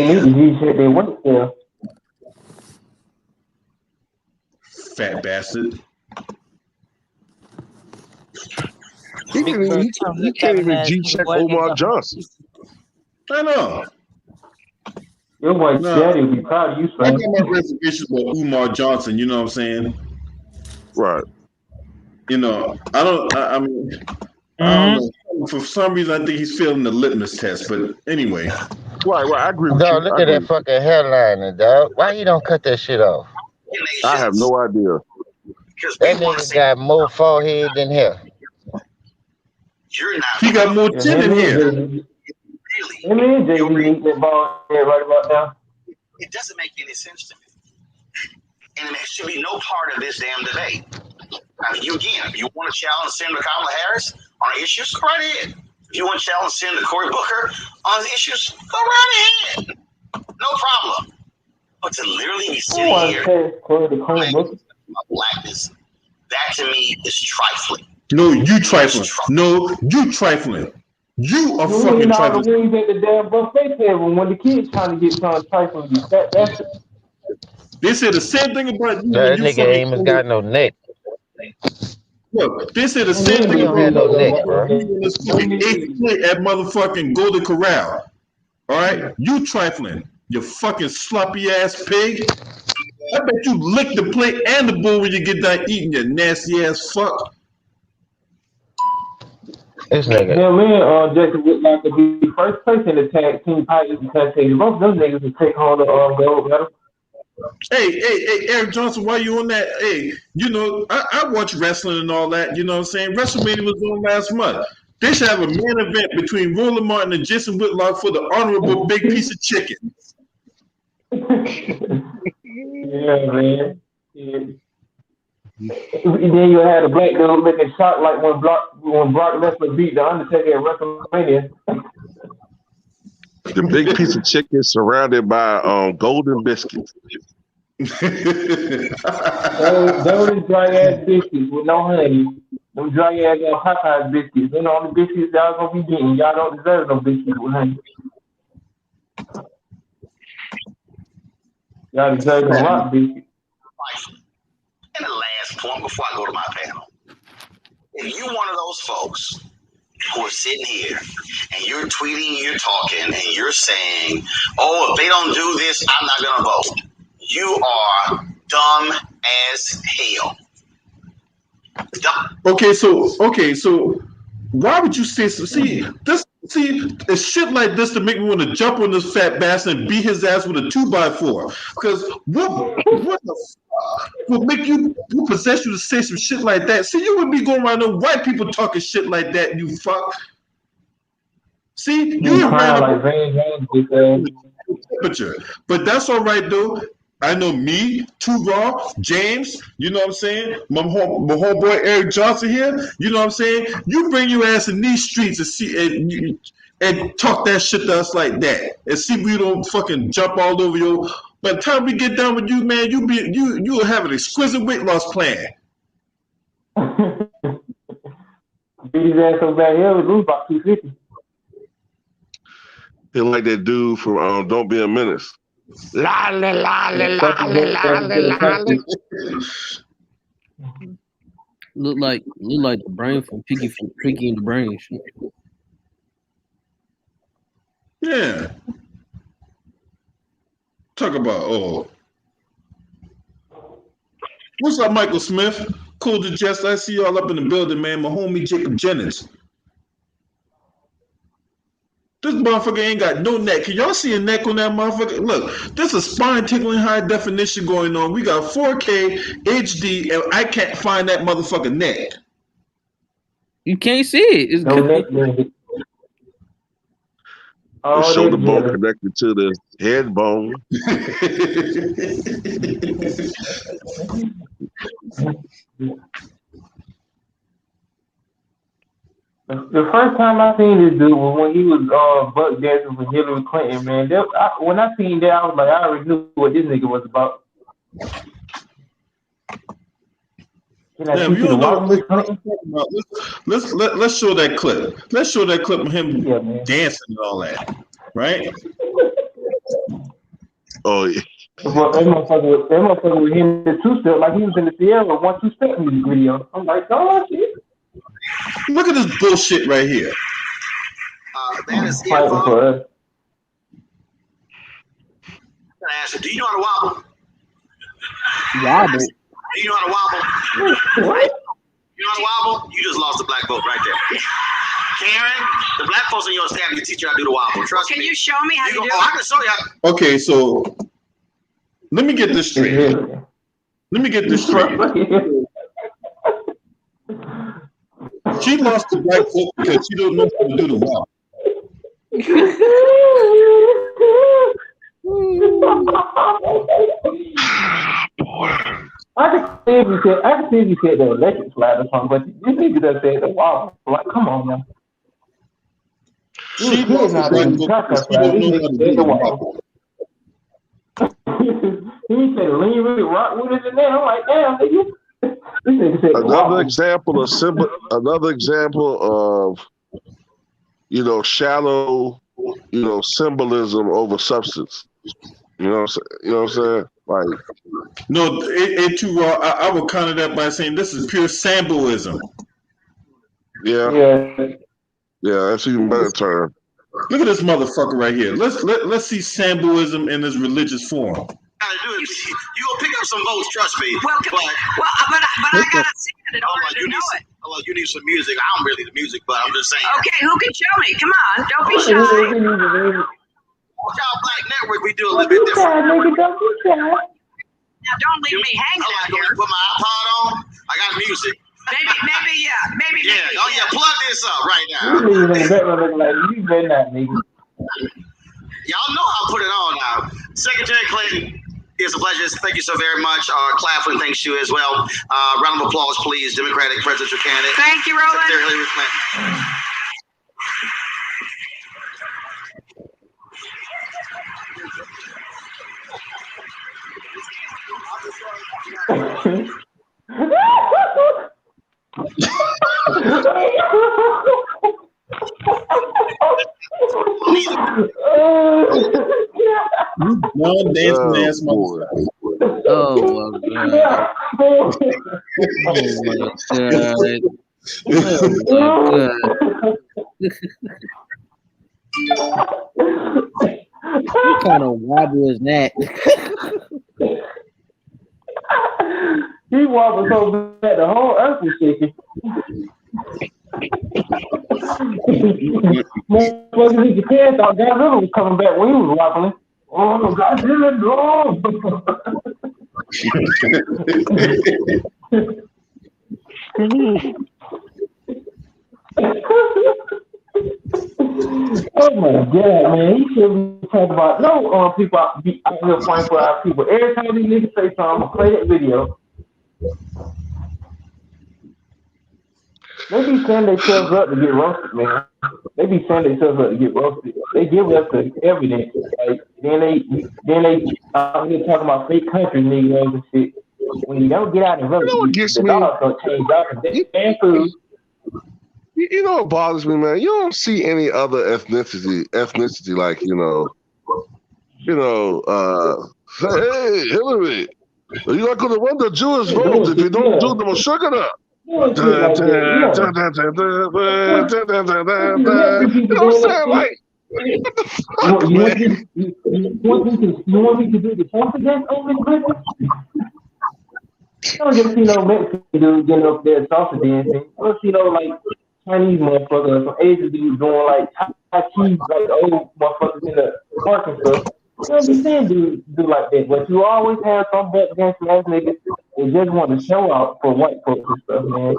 need to G-check their work there. Fat bastard. He can't even G-check Omar Johnson. I know. Your white daddy would be proud of you, I son. got my reservations about Umar Johnson, you know what I'm saying? Right. You know, I don't know. For some reason, I think he's failing the litmus test, but anyway. Right, I agree with Dog, you. look at that fucking headline, dog. Why you don't cut that shit off? I have no idea. That nigga got more forehead than hair. He got more chin in here. Hey man, JB eating that ball head right about now. It doesn't make any sense to me. And there should be no part of this damn debate. I mean, if you want to challenge Senator Kamala Harris on issues, go right ahead. If you want to challenge Senator Cory Booker on issues, go right ahead. No problem. But to literally be sitting here about blackness, that to me is trifling. No, you trifling. No, you trifling. You are fucking trifling. You ain't at the damn buffet table when the kids trying to get some trifling. That's They said the same thing about you. That nigga ain't even got no neck. Look, they said the same thing about this fucking eighth plate at motherfucking Golden Corral. All right, you trifling, you fucking sloppy ass pig. I bet you lick the plate and the bowl when you get done eating, you nasty ass fuck. This nigga. Yeah, man, Jacob would like to be the first person to tag Team Titans and tag Team. Both of them niggas to take home the gold medal. Hey, Eric Johnson, why you on that? Hey, you know, I watch wrestling and all that, you know what I'm saying? WrestleMania was on last month. They should have a main event between Roland Martin and Jason Whitlock for the honorable big piece of chicken. Yeah, man. Yeah. Then you had a black dude making shot like when Brock Lesnar beat the Undertaker at WrestleMania. The big piece of chicken surrounded by golden biscuits. Those dry ass biscuits with no honey. Them dry ass Popeyes biscuits. You know the biscuits y'all gonna be getting. Y'all don't deserve no biscuits with honey. Y'all deserve the rock biscuits. And the last point before I go to my panel. If you're one of those folks who are sitting here and you're tweeting, you're talking, and you're saying, oh, if they don't do this, I'm not going to vote. You are dumb as hell. Dumb. Okay, so why would you say so? See, it's shit like this to make me want to jump on this fat bastard and beat his ass with a 2x4. Because what the fuck would make you possess you to say some shit like that? See, you would be going around there, white people talking shit like that, you fuck. See, you around like temperature. But that's all right though. I know me, Too Raw, James, you know what I'm saying? My homeboy Eric Johnson here, you know what I'm saying? You bring your ass in these streets and see and talk that shit to us like that. And see if we don't fucking jump all over you. By the time we get done with you, man, you'll have an exquisite weight loss plan. Beat his ass so bad here, we lose about 250. He like that dude from Don't Be a Menace. Lolly, lolly, lolly, lolly, lolly. Look like the brain from Piggy and the Brain. Yeah. Talk about what's up, Michael Smith? Cool to Jess. I see y'all up in the building, man. My homie Jacob Jennings. This motherfucker ain't got no neck. Can y'all see a neck on that motherfucker? Look, there's a spine-tickling high definition going on. We got 4K, HD, and I can't find that motherfucker neck. You can't see it. It's no neck. The shoulder bone connected to the head bone. The first time I seen this dude was when he was buck dancing for Hillary Clinton, man. When I seen that, I was like, I already knew what this nigga was about. Can I Yeah, teach you you the don't know what wireless we're hunting? talking about. Let's show that clip. Let's show that clip of him Yeah, man. dancing and all that, right? Oh yeah. But that motherfucker was hitting the two-step like he was in the Sierra 1-2-step music video. I'm like, oh shit. Look at this bullshit right here. That is Fighting for us. I ask you, do you know how to wobble? Wobble. Do you know how to wobble? What? You know how to wobble? You just lost the black vote right there. Karen, the black folks in your staff can teach you how to do the wobble. Trust me. Can you show me how to do it? I can show you how. Okay, so let me get this straight. Let me get this straight. She lost the black vote because she don't know how to do the wobble. I can see if you said the electric slide or something, but you need to just say the wobble. Like, come on now. She lost the black vote because she don't know how to do the wobble. He said lean really rock with it in there. I'm like, damn, nigga. This nigga said Another example of shallow, symbolism over substance. You know what I'm saying? Like, no, it too raw. I would counter that by saying this is pure symbolism. Yeah, that's even better term. Look at this motherfucker right here. Let's see symbolism in this religious form. You gonna pick up some votes, trust me. But I gotta see it in order to know it. You need some music. I don't really need the music, but I'm just saying. Okay, who can show me? Come on, don't be shy. Y'all Black Network, we do a little bit different. Now don't leave me hanging out here. Put my iPod on. I got music. Maybe. Yeah. Oh yeah, plug this up right now. You better not, nigga. Y'all know how to put it on now. Secretary Clinton, it's a pleasure. Thank you so very much. Claflin, thanks you as well. Round of applause, please. Democratic presidential candidate. Thank you, Roland. Secretary Hillary Clinton. One dancing ass motherfucker. Oh my god. Oh my god. What kind of wobble is that? He wobbled so bad the whole earth was shaking. Motherfuckers in Japan thought Godzilla was coming back when he was wobbling. Oh, Godzilla, no! Oh my god, man! He should be talking about people out here fighting for our people. Every time these niggas say something, I'm gonna play that video. They be setting themselves up to get roasted, man. They be setting themselves up to get roasted. They give us the evidence, like then they out here talking about fake country niggas and shit. When you don't get out and vote, the dogs don't change up and food. You know what bothers me, man? You don't see any other ethnicity like, hey, Hillary, you're not going to win the Jewish vote if you don't do the Mashugana. You know what I'm saying? Like, what the fuck, You want me to do the confidence on this Christmas? I don't just see no Mexican dude getting up there salsa dancing. I don't see no like Chinese motherfuckers, some Asian dudes doing like Tai Chi, like the old motherfuckers in the park and stuff. You don't be seeing dudes do like that, but you always have some back against ass niggas that just want to show out for white folks and stuff, man.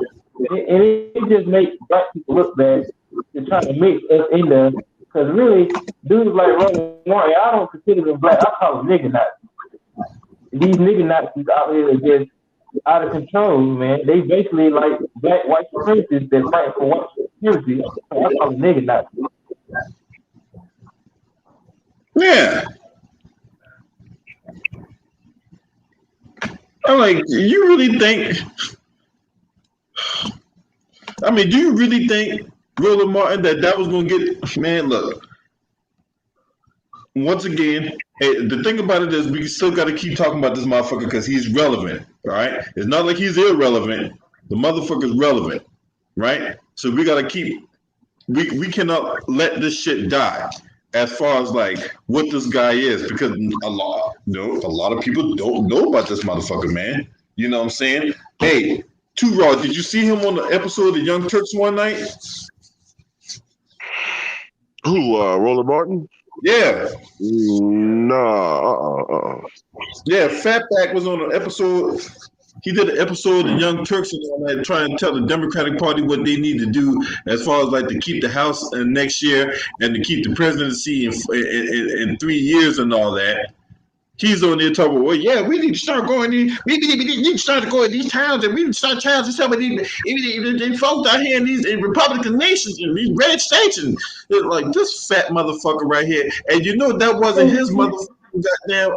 And it just makes black people look bad to try to mix us in there. Because really, dudes like Roland, I don't consider them black. I call them nigga Nazis. These nigga Nazis out here are just out of control, man. They basically like black white supremacists that fight for white supremacy. I call them nigga Nazis. Yeah. I'm like, you really think I mean, do you really think, Roland Martin, that was going to get... Man, look. Once again, hey, the thing about it is we still got to keep talking about this motherfucker because he's relevant, right? It's not like he's irrelevant. The motherfucker's relevant, right? So we got to keep... We cannot let this shit die as far as like what this guy is, because a lot of people don't know about this motherfucker, man. You know what I'm saying? Hey, Too Raw, did you see him on the episode of the Young Turks one night? Who, Roland Martin? Yeah. No. Yeah, Fatback was on an episode. He did an episode of Young Turks and all that, trying to tell the Democratic Party what they need to do as far as like to keep the House next year and to keep the presidency in 3 years and all that. He's on there talking about, well, yeah, we need to start going in. We need to start going in these towns, and we need to start trying to some of these folks out here in these Republican nations and these red states, and like this fat motherfucker right here. And you know that wasn't his motherfucking goddamn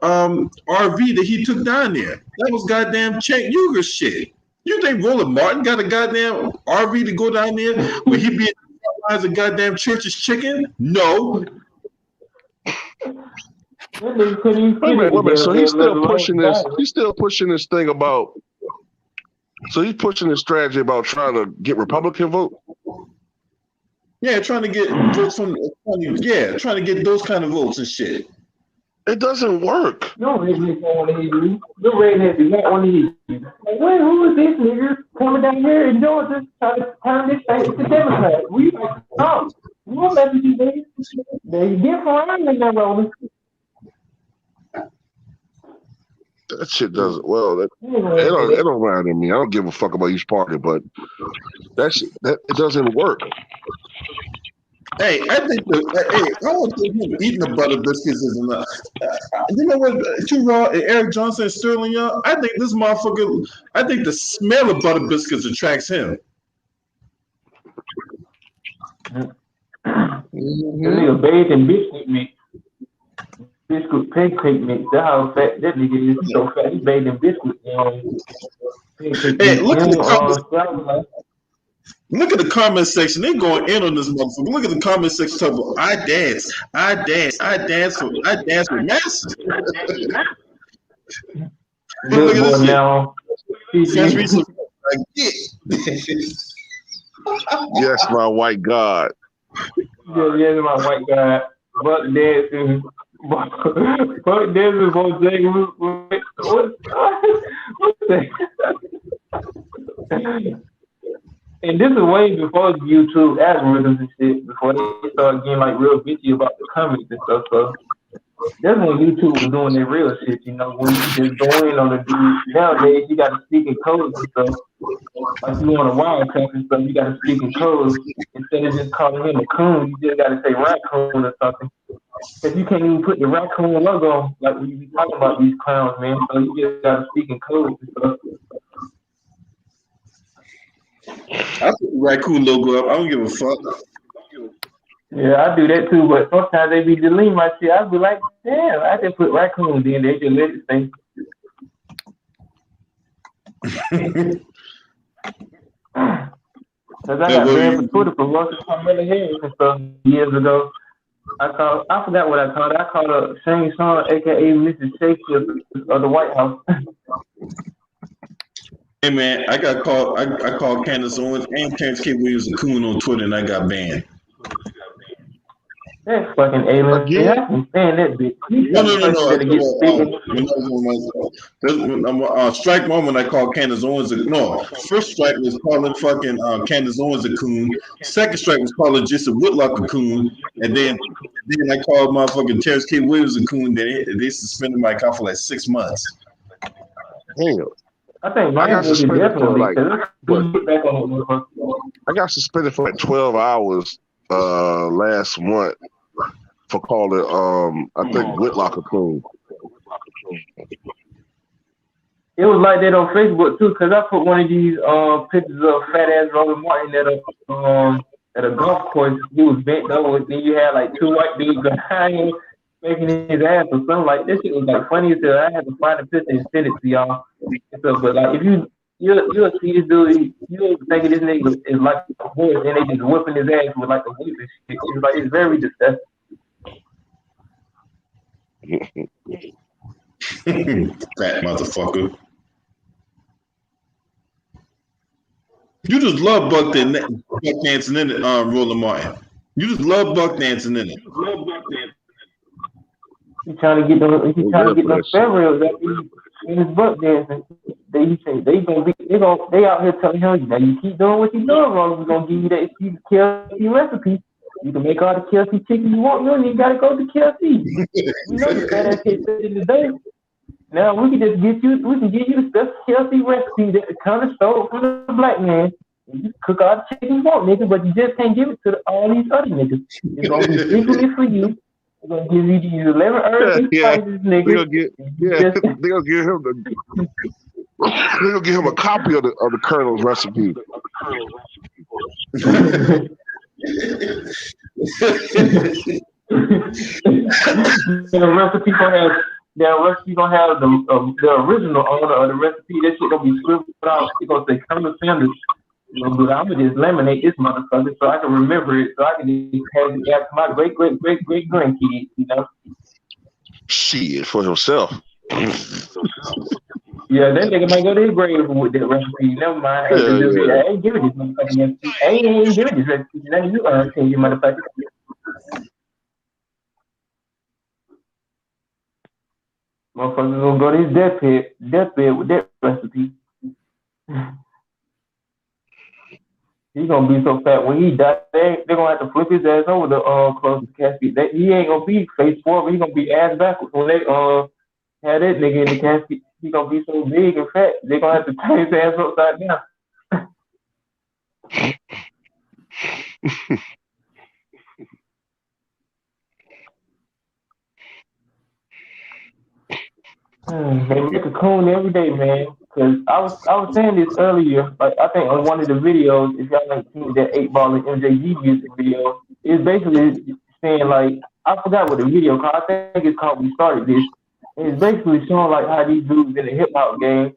RV that he took down there. That was goddamn Cenk Uygur shit. You think Roland Martin got a goddamn RV to go down there where he be as a goddamn church's chicken? No. Wait a minute. So he's still pushing this. He's still pushing this thing about. So he's pushing this strategy about trying to get Republican vote. Yeah, trying to get votes from. Yeah, trying to get those kind of votes and shit. It doesn't work. No rednecks don't want to hear you. The rednecks do not want to hear you. Like, wait, who is this nigga coming down here in Georgia trying to turn this state to Democrat? We like Trump. We won't let you do this. They get around in that Roland. That shit doesn't. Well, it don't matter to me. I don't give a fuck about each party, but that it doesn't work. Hey, I think I don't think him eating the butter biscuits is enough. You know what? Too Raw and Eric Johnson and Sterling Young. I think this motherfucker. I think the smell of butter biscuits attracts him. Nigga bathed in biscuit mix. Biscuit pancake mix. That's how fat that nigga is. So fat. He bathed in biscuit. Hey, look at the comments. Look at the comment section. They're going in on this motherfucker. Look at the comment section talking about I dance with masses. Look at this now. Yes, my white God. Yes, my white God. Buck dancing. Buck dancing for Jake. What's that? And this is way before YouTube algorithms and shit, before they start getting like real bitchy about the comments and stuff. So that's when YouTube was doing their real shit, you know, when you just go in on the dude. Nowadays you gotta speak in codes and stuff. Like you on a Wildcat and stuff, you gotta speak in codes. Instead of just calling him a coon, you just gotta say raccoon or something. Because you can't even put the raccoon logo like when you be talking about these clowns, man. So you just gotta speak in codes and stuff. I put the raccoon logo up. I don't give a fuck. Yeah, I do that too, but sometimes they be deleting my shit. I be like, damn, I just put raccoons in. They just let it stay. Cause I got banned from Twitter for roasting Kamala Harris and stuff years ago. I forgot what I called her. I called her Shane Shawn, aka Mrs. Shakespeare of the White House. Hey man, I called Candace Owens and Terrence K. Williams a coon on Twitter, and I got banned. That's fucking alien. Yeah, I can stand that bitch. No. Strike one when I called Candace Owens first strike was calling fucking Candace Owens a coon. Second strike was calling Jason Whitlock a coon, and then I called motherfucking Terrence K. Williams a coon. They suspended my account for like 6 months. Damn. I think mine was definitely like, I got suspended for like 12 hours last month for calling I think Whitlock a coon. It was like that on Facebook too, because I put one of these pictures of fat ass Roland Martin at a golf course. He was bent over, and then you had like two white dudes behind him making his ass or something like that. Shit was like funny as hell. I had to find a picture and send it to y'all. So, but like if you you'll see this dude. You'll think this nigga is like a horse, and they just whipping his ass with like a whip and shit. It's like it's very disgusting. Fat motherfucker. You just love buck dancing in it, Roland Martin. You just love buck dancing in it. He's trying to get them. He's trying to get them spare that in his buck dancing. They out here telling him, now you keep doing what you're doing wrong. We're gonna give you that KLC recipe. You can make all the KLC chicken you want. You don't even gotta go to KLC. You know you got that shit in the day. Now we can just get you. We can give you the special KLC recipe that the counter stole from the black man. And you cook all the chicken you want, nigga, but you just can't give it to all these other niggas. It's gonna be equally for you. We're gonna give you these 11 herbs and spices, nigga. They're gonna give him the. They're gonna give him a copy of the Colonel's recipe. The recipe gonna have the original owner of the recipe. That shit gonna be scribbled out. It's gonna say Colonel Sanders. I'm gonna just laminate this motherfucker so I can remember it, so I can just have it after my great grandkids, you know. Shit for himself. Yeah, that nigga might go to his grave with that recipe. Never mind. I ain't giving this motherfucker. I ain't giving this recipe. None of you can you motherfucker. Motherfuckers gonna go to his deathbed with that recipe. He's gonna be so fat when he dies, they're gonna have to flip his ass over to close the casket. He ain't gonna be face forward, he gonna be ass backwards when they have that nigga in the casket. He gonna be so big and fat, they're gonna have to turn his ass upside down. They make a coon every day, man. Cause I was saying this earlier. Like I think on one of the videos, if y'all like seen that 8 Ball and MJG music video, it's basically saying like I forgot what the video called. I think it's called "We Started This." And it's basically showing like how these dudes in the hip hop game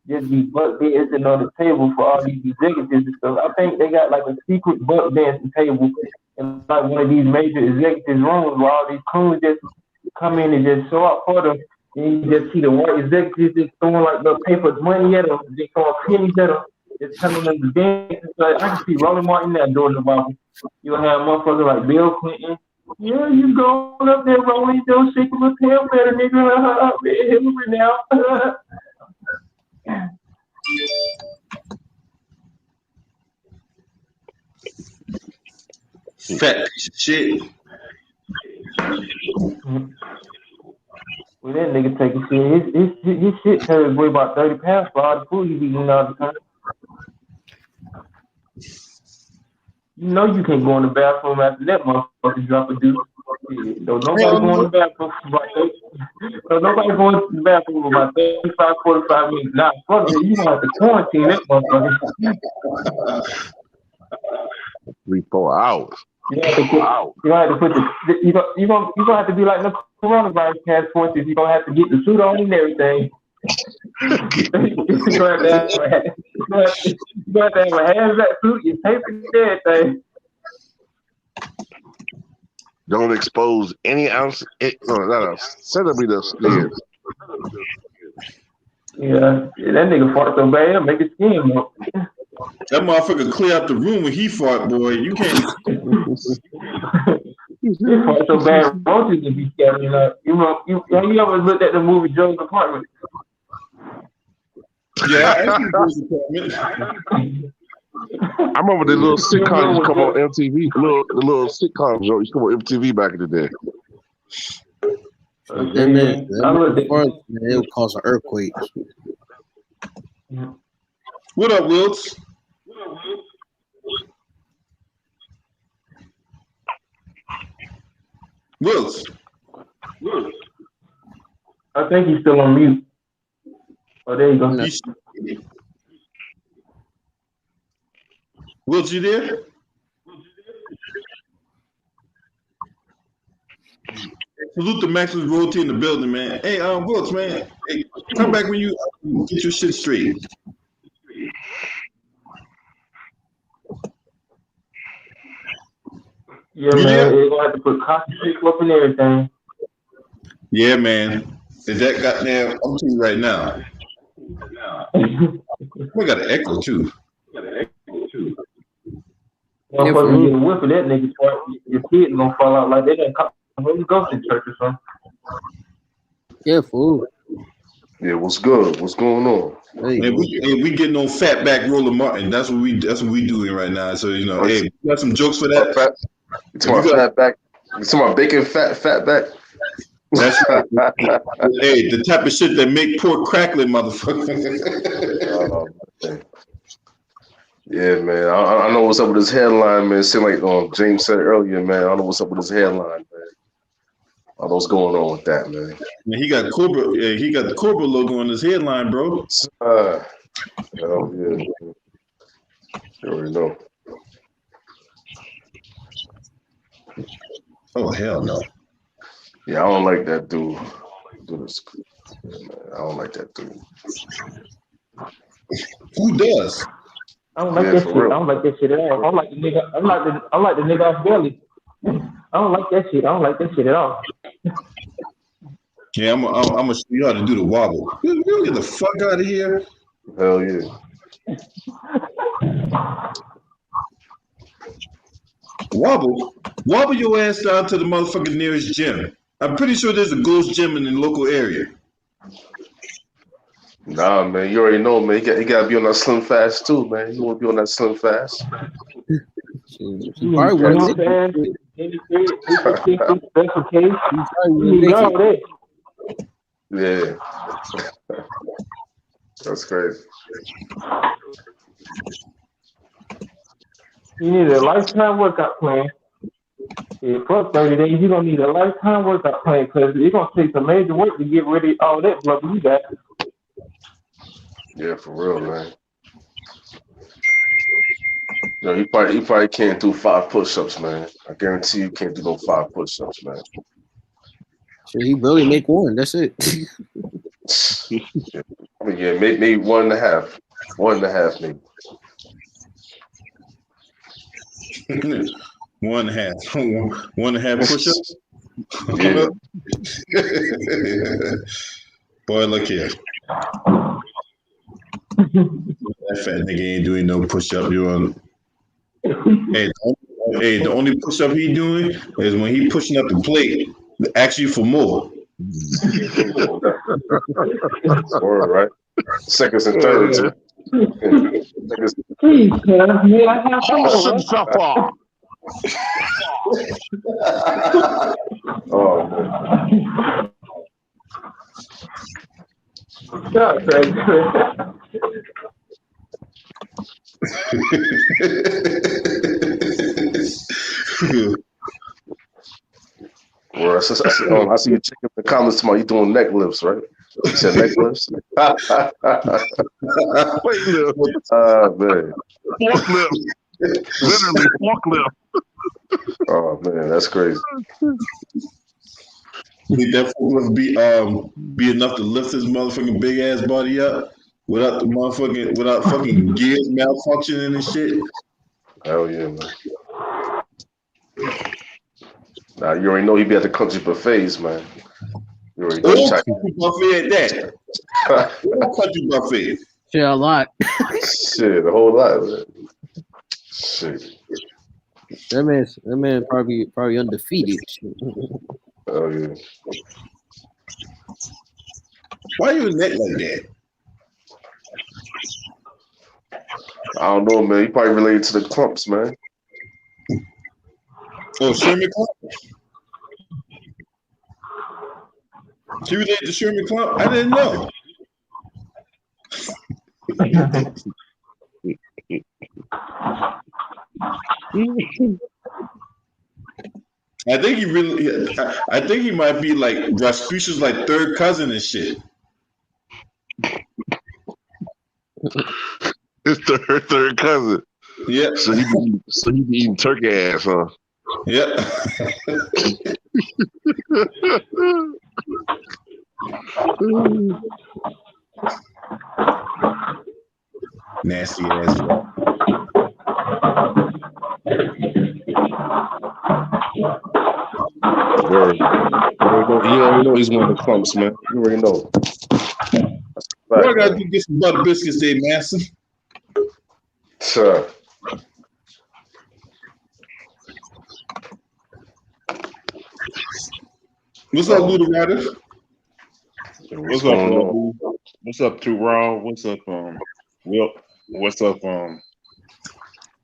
just be butt dancing on the table for all these executives and stuff. I think they got like a secret butt dancing table in like one of these major executives' rooms where all these coons just come in and just show up for them. And you just see the white executives just throwing like the paper money at them, just throwing pennies at them, just telling them to dance. Like, I can see Roland Martin there doing the ball. You'll have motherfuckers like Bill Clinton. Yeah, you going up there rolling your shit with a tail better, nigga. Hillary now. Fat piece of shit. Well, that nigga taking shit. His shit carries way about 30 pounds for all the food he's eating all the time. You know you can't go in the bathroom after that motherfucker drop a deuce. Don't nobody go in the bathroom for about 30. Don't nobody go in the bathroom for about 35, 45 minutes. Nah, fuck it. You gonna have to quarantine that motherfucker. 3-4 hours. You gonna have to put you gonna have to be like the coronavirus task forces. You gonna have to get the suit on and everything. You gonna have to have a hands-back suit, your tape and everything. Don't expose any ounce. No. Send me the stairs. Yeah, that nigga fart so bad, make his skin up. That motherfucker clear out the room when he fart, boy. You can't. He fart so bad, roaches would be scattering up. You ever looked at the movie Joe's Apartment? Yeah, I Joe's Apartment. I remember the little sitcoms used to come on MTV. The little sitcoms used to come on MTV back in the day. It would cause an earthquake. What up, Wilts? Wilts. I think he's still on mute. Oh, there you go. Wilts, you there? Salute the Maximus Royalty in the building, man. Hey, Wilts, man. Hey, come back when you get your shit straight. Yeah, man. They're gonna have to put copy up and everything. Yeah, man. Is that goddamn? I'm telling you right now. We got an echo too. Motherfucker get a whip of that nigga. Your kids gonna fall out like they done caught the Holy Ghost in church or something. Yeah, fool. Yeah, what's good? What's going on? Hey, we getting on Fatback Roland Martin. That's what we doing right now. So you know, hey, we got some jokes for that. You talking about Fatback? You talking about bacon Fatback? That's right. Hey, the type of shit that make pork crackling, motherfucker. Yeah, man. I know what's up with his headline, man. It seemed like James said earlier, man. I don't know what's up with his headline, man. I don't know what's going on with that, man. He got Cobra. Yeah, he got the Cobra logo on his headline, bro. Yeah. You already know. Oh hell no. Yeah, I don't like that dude. I don't like that dude. Who does? I don't like that shit. I don't like that shit at all. I like the nigga. I like the nigga off belly. I don't like that shit. I don't like that shit at all. Yeah, I'm gonna show you how to do the wobble. You get the fuck out of here. Hell yeah. Wobble your ass down to the motherfucking nearest gym. I'm pretty sure there's a ghost gym in the local area. Nah, man, you already know, man. You gotta be on that slim fast too, man. You wanna be on that slim fast. Yeah. That's crazy. You need a lifetime workout plan. Yeah, fuck 30 days. You don't need a lifetime workout plan because it's gonna take some major work to get rid of all that blood you got. Yeah, for real, man. No, you probably can't do 5 push-ups, man. I guarantee you can't do no 5 push-ups, man. So he really make one. That's it. I mean, yeah, maybe 1.5. 1.5, maybe. 1.5. 1.5 push-ups. Yeah. Boy, look here. That fat nigga ain't doing no push-up. You on? Hey, the only push-up he doing is when he pushing up the plate. Actually, for more. Word, right? Seconds and thirds. Please, man, I have some supper. Oh man. Well, I see you checking the comments tomorrow. You doing neck lifts, right? You said neck lifts? Wait, man. Forklift. Literally, forklift. Oh, man, that's crazy. Think that forklift be enough to lift his motherfucking big ass body up without fucking gears malfunctioning and shit? Hell yeah, man. Nah, you already know he be at the country buffets, man. You already know. Country buffet at that. Country buffet. Yeah, a lot. Shit, a whole lot, man. Shit. That man probably undefeated. Oh yeah. Why you neck like that? I don't know, man. He probably related to the clumps, man. Oh, Sherman Clump? She related to Sherman Clump? I didn't know. I think he might be like Rasputin's like third cousin and shit. His third cousin. Yeah. So he be eating turkey ass, huh? Yep. Nasty ass. Word. You already know he's one of the clumps, man. You already know. What I gotta do to get some butter biscuits there, Master? Sure. What's up, Luda Rider? What's up, Roland? What's up, Too Raw? What's up, Will? What's up,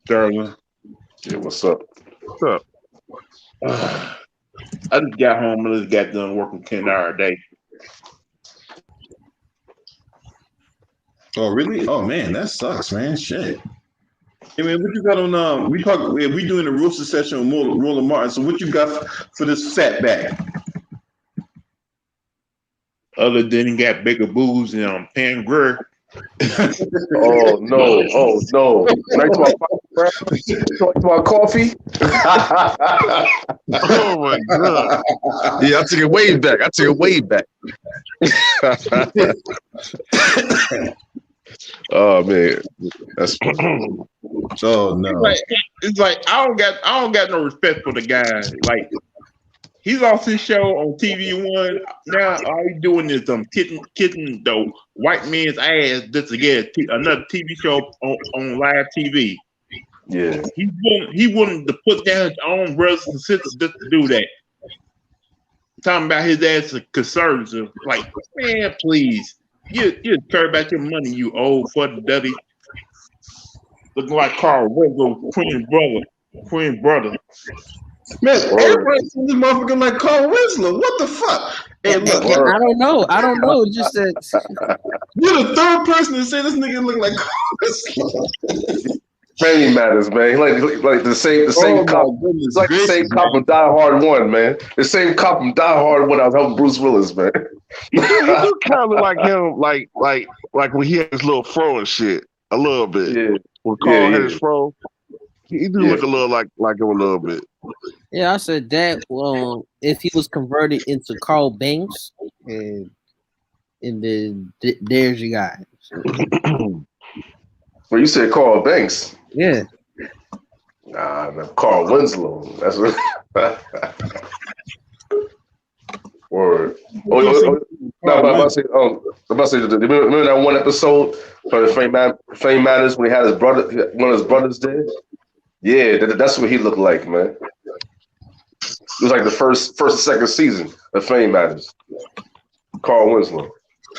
Sterling? Yeah, what's up? What's up? I just got home and just got done working 10-hour day. Oh, really? Oh, man, that sucks, man. Shit. Hey, man, what you got on? We doing a roasted session on Roland Martin. So, what you got for this fat back? Other than he got bigger boobs and Pan Greer. Oh no! Nice about coffee. Oh my god! Yeah, I took it way back. Oh man, that's oh no. It's like I don't got no respect for the guy. Like he's off his show on TV One now. All he's doing is kissing the white man's ass just to get another TV show on live TV. Yeah, he wanted to put down his own brothers and sisters just to do that. Talking about his ass a conservative, like man, please, you care about your money, you old fuddy-duddy, looking like Carl Winslow, Queen brother. Man, everybody sees this motherfucker like Carl Winslow. What the fuck? Hey, look, I don't know. Just that you're the third person to say this nigga look like Carl Winslow. Family Matters, man. Like the same cop. It's like the same cop from Die Hard 1, man. The same cop from Die Hard 1. I was helping Bruce Willis, man. You do kind of like him, like when he had his little fro and shit, a little bit. Yeah. When Carl had his fro, he do look a little like him a little bit. Yeah, I said that. If he was converted into Carl Banks, and then there's your guy. Well, you said Carl Banks. Yeah. Nah, Carl Winslow. That's what. Word. I'm about to say, remember that one episode for the Fame Matters when he had his brother, one of his brothers there? Yeah, that's what he looked like, man. It was like the first and second season of Fame Matters. Carl Winslow.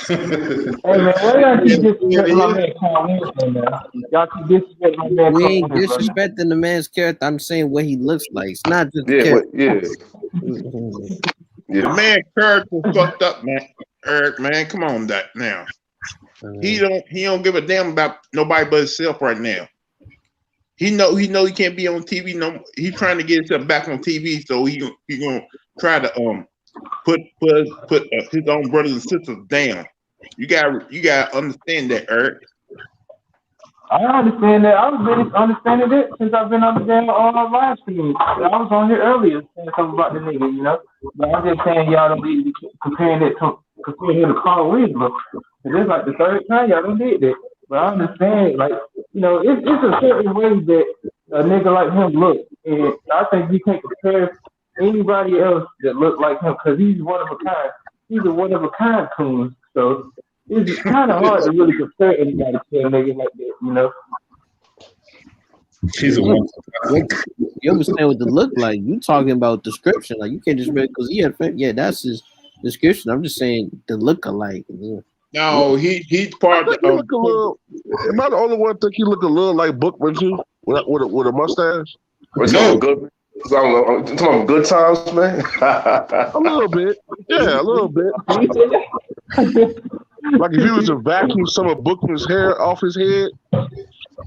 Hey man, why y'all keep disrespecting my man Carl Winslow, man? Y'all keep disrespecting my man. We ain't disrespecting the man's character. I'm saying what he looks like. It's not just the The man character fucked up, man. Eric, man, come on, that now. He don't give a damn about nobody but himself right now. He know he can't be on TV. No, he's trying to get himself back on TV, so he gonna try to put his own brothers and sisters down. You gotta understand that, Eric. I understand that. I was really understanding it since I've been on the damn live stream. I was on here earlier saying something about the nigga, you know. But I'm just saying y'all don't need to be comparing him to Carl Winslow. It's like the third time y'all done did that. But I understand, like, you know, it's a certain way that a nigga like him look, and I think you can't compare anybody else that look like him because he's one of a kind. He's a one of a kind coon. So it's kind of hard to really compare anybody to a nigga like that, you know. He's a one. You understand what the look like? You talking about description? Like you can't just because he had that's his description. I'm just saying the look alike. Yeah. No, he's part of the. Am I the only one think he look a little like Bookman too, with a mustache? No, good. I'm talking about Good Times, man. A little bit, yeah, a little bit. Like if he was to vacuum some of Bookman's hair off his head,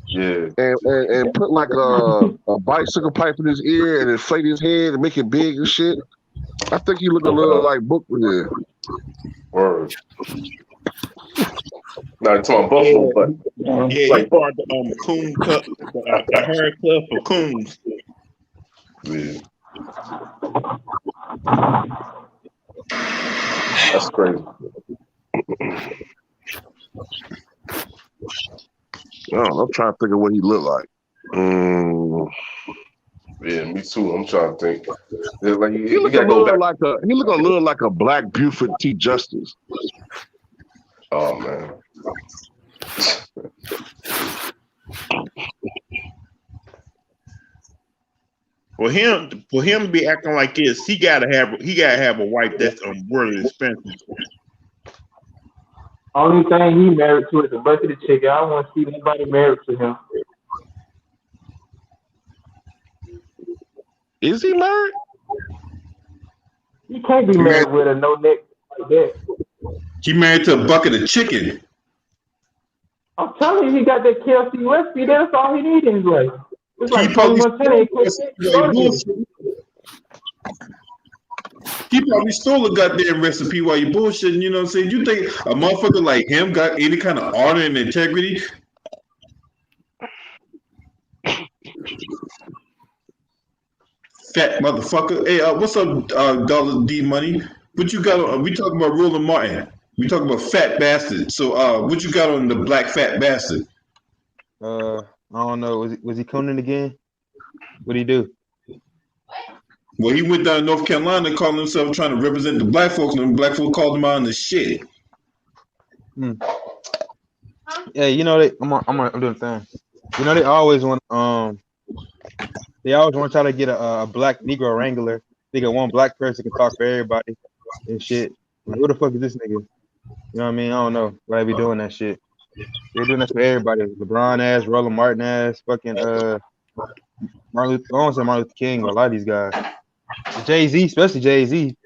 yeah, and put like a bicycle pipe in his ear and inflate his head and make it big and shit. I think he look a little like Bookman there. Word. No, it's on Buffalo, but yeah, like part of the coon cup, the hair club for coons. Yeah. That's crazy. I'm trying to think of what he looked like. Yeah, me too. I'm trying to think. Yeah, like He you look a gotta go little back. like a black Buford T. Justice. Oh man. For him to be acting like this, he gotta have a wife that's worthy expensive. Only thing he married to is a bunch of the chicken. I don't want to see anybody married to him. Is he married? He can't be married with a no neck like that. He married to a bucket of chicken. I'm telling you, he got that KFC recipe. That's all he needs in his life. It's like Tony Montana. He probably stole a goddamn recipe while you bullshitting. You know what I'm saying? You think a motherfucker like him got any kind of honor and integrity? Fat motherfucker. Hey, what's up, Dollar D Money? What you got on? We talking about Roland Martin. We talking about fat bastard. So, what you got on the black fat bastard? I don't know. Was he Conan again? What'd he do? Well, he went down to North Carolina, calling himself trying to represent the black folks, and the black folks called him out on the shit. Yeah, you know I'm doing the thing. You know they always want to try to get a black Negro wrangler. They got one black person can talk for everybody and shit. Like, who the fuck is this nigga? You know what I mean? I don't know why they be doing that shit. They're doing that for everybody. LeBron ass, Roland Martin ass, fucking Martin Luther King, a lot of these guys. Jay-Z, especially Jay-Z,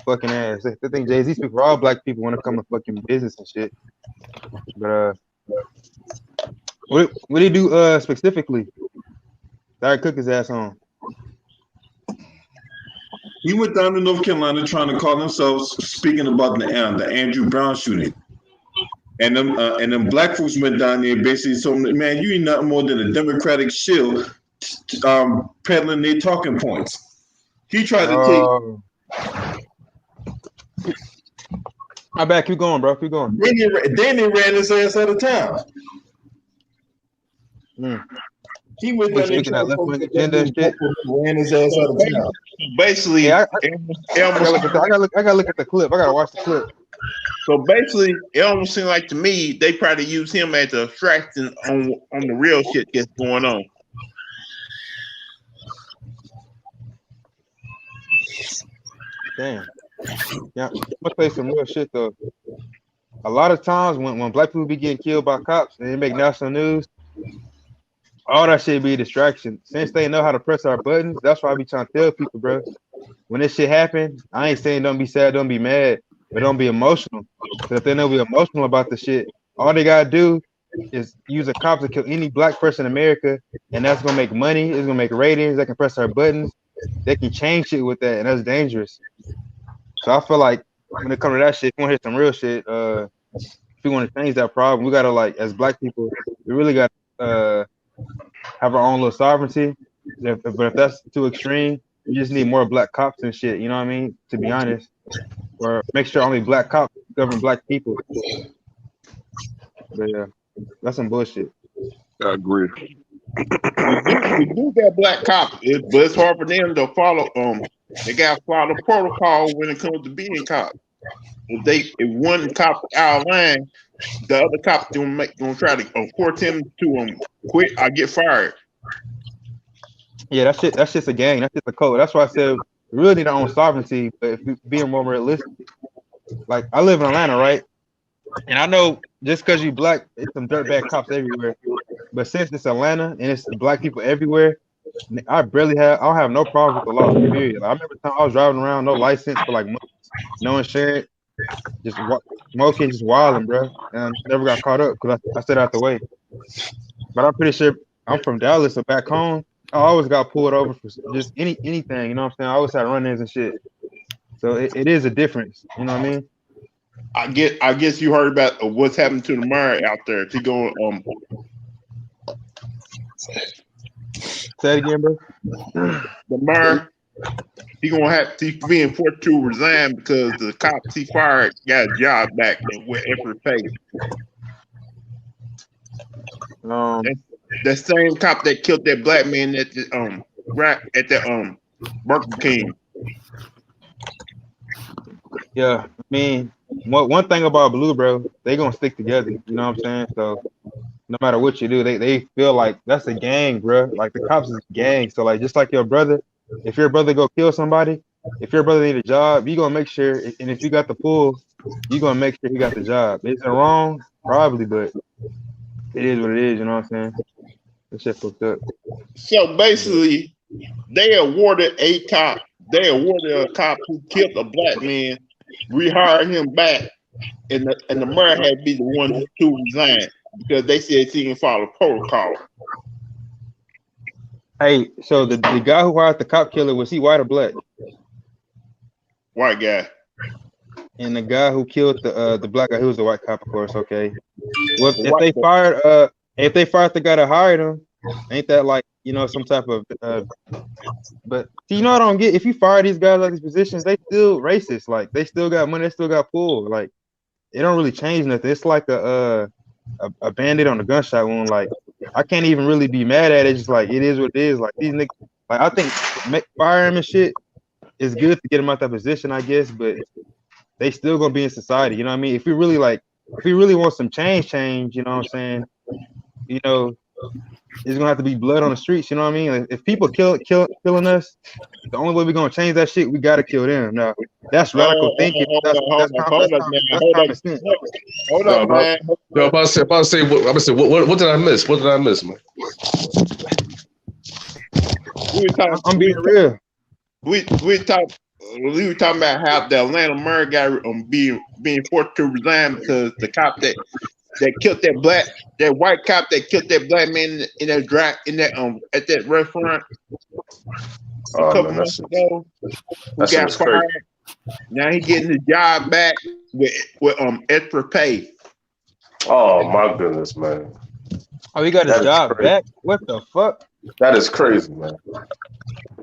fucking ass. They think Jay-Z speak for all black people when it comes to fucking business and shit. But what do he do specifically? That cook his ass on. He went down to North Carolina trying to call himself speaking about the Andrew Brown shooting. And them black folks went down there basically told him, man, you ain't nothing more than a Democratic shill peddling their talking points. He tried to take. I bet. Keep going, bro. Keep going. Then they ran his ass out of town. He went down there ran his ass out of town. Basically, I gotta look at the clip. I gotta watch the clip. So basically, it almost seemed like to me they probably use him as a distraction on the real shit that's going on. Damn. Yeah, I'm gonna say some real shit though. A lot of times when black people be getting killed by cops and they make national news, all that shit be a distraction. Since they know how to press our buttons, that's why I be trying to tell people, bro. When this shit happen, I ain't saying don't be sad, don't be mad, but don't be emotional. Because if they know be emotional about the shit, all they gotta do is use a cop to kill any black person in America, and that's gonna make money. It's gonna make ratings. They can press our buttons. They can change shit with that, and that's dangerous. So I feel like when it comes to that shit, if you want to hear some real shit, if you want to change that problem, we gotta, like, as black people, we really got to have our own little sovereignty. But if that's too extreme, you just need more black cops and shit. You know what I mean? To be honest, or make sure only black cops govern black people. But yeah, that's some bullshit. I agree. We do got black cops, but it's hard for them to follow. They got to follow protocol when it comes to being cops. If one cop out of line, the other cop gonna try to force him to quit or get fired. Yeah, that's just a gang. That's just a code. That's why I said we really need our own sovereignty. But if we being more realistic, like I live in Atlanta, right? And I know just because you black, it's some dirtbag cops everywhere. But since it's Atlanta and it's black people everywhere, I don't have no problems with the law, period. Like, I remember the time I was driving around, no license for like months, no insurance, just smoking, just wilding, bro. And never got caught up because I stayed out the way. But I'm pretty sure I'm from Dallas, so back home, I always got pulled over for just anything, you know what I'm saying? I always had run-ins and shit. So it is a difference, you know what I mean? I guess you heard about what's happened to the mayor out there. He going Say it again, bro. The mayor, he gonna have to be enforced to resign because the cops he fired got a job back with every pay. That same cop that killed that black man at right at the Burger King. Yeah, I mean, one thing about Blue, bro, they gonna stick together. You know what I'm saying? So no matter what you do, they feel like that's a gang, bro. Like the cops is a gang. So like just like your brother, if your brother go kill somebody, if your brother need a job, you gonna make sure. And if you got the pull, you gonna make sure he got the job. Is it wrong? Probably, but it is what it is. You know what I'm saying? That shit fucked up. So basically, they awarded a cop who killed a black man, rehired him back, and the mayor had to be the one to resign because they said he didn't follow protocol. Hey, so the guy who hired the cop killer, was he white or black? White guy. And the guy who killed the black guy, he was a white cop, of course. Okay. Well, if they fired the guy that hired him, ain't that like, you know, some type of but you know what I don't get? If you fire these guys at these positions, they still racist. Like they still got money, they still got pull. Like it don't really change nothing. It's like a band-aid on a gunshot wound. Like I can't even really be mad at it. It's just like it is what it is. Like these niggas, like I think fire him and shit is good to get them out that position, I guess, but they still gonna be in society. You know what I mean? If we really want some change, you know what I'm saying? You know, it's gonna have to be blood on the streets. You know what I mean? Like, if people killing us, the only way we're gonna change that shit, we gotta kill them. Now that's radical thinking. That's common sense. Hold up, man. No, I'm about to say, what did I miss? What did I miss, man? I'm being real. We were talking about how the Atlanta mayor got being forced to resign because the cop that killed that white cop that killed that black man in that at that restaurant a couple months ago, who got fired. Now he getting his job back with extra pay. Oh my goodness, man! Oh, he got his job back? What the fuck? That is crazy, man.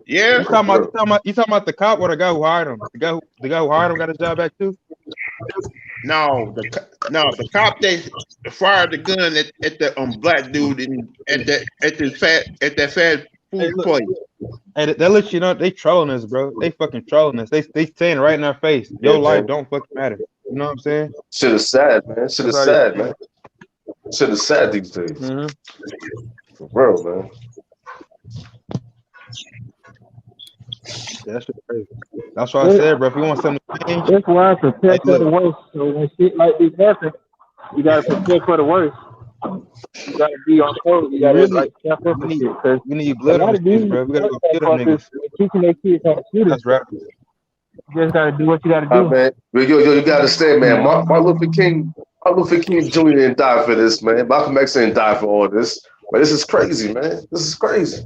Yeah. You talking about the cop or the guy who hired him? The guy who hired him got his job back too? No, the cop that fired the gun at the black dude at that fast food place. Hey, that lets you know they trolling us, bro. They fucking trolling us. They saying right in our face, your life don't fucking matter. You know what I'm saying? Shit is sad, man. Shit is sad, man. Shit is sad these days. For real, man. Yeah, that's crazy. That's why I said, bro. If you want something to change, that's why I prepare for the worst. So when shit like this happens, you gotta prepare for the worst. You gotta be on code. You gotta really, like step up and shit. Cause we need blood on the streets, bro. We gotta go kill them niggas. Teaching their kids how to shoot. That's right. You just gotta do what you gotta do. Man. You gotta understand, man. Martin Luther King Jr. didn't die for this, man. Malcolm X didn't die for all this. But this is crazy, man. This is crazy.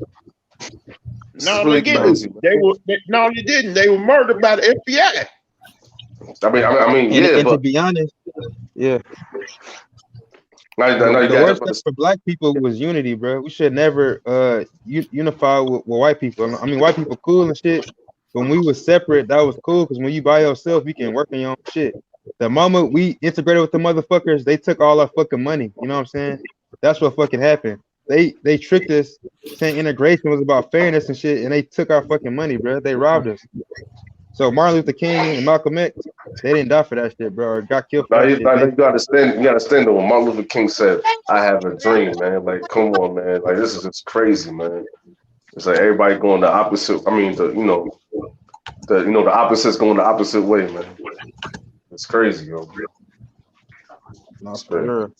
No, they didn't. They didn't. They were murdered by the FBI. I mean, yeah. And to be honest, yeah. The worst thing for black people was unity, bro. We should never unify with white people. I mean, white people cool and shit. When we were separate, that was cool because when you by yourself, you can work on your own shit. The moment we integrated with the motherfuckers, they took all our fucking money. You know what I'm saying? That's what fucking happened. They tricked us saying integration was about fairness and shit, and they took our fucking money, bro. They robbed us. So Martin Luther King and Malcolm X, they didn't die for that shit, bro, or got killed for that shit. You gotta understand though. When Martin Luther King said, "I have a dream," man. Like, come on, man. Like, this is just crazy, man. It's like everybody going the opposite. I mean, the opposites going the opposite way, man. It's crazy, yo. Not for sure.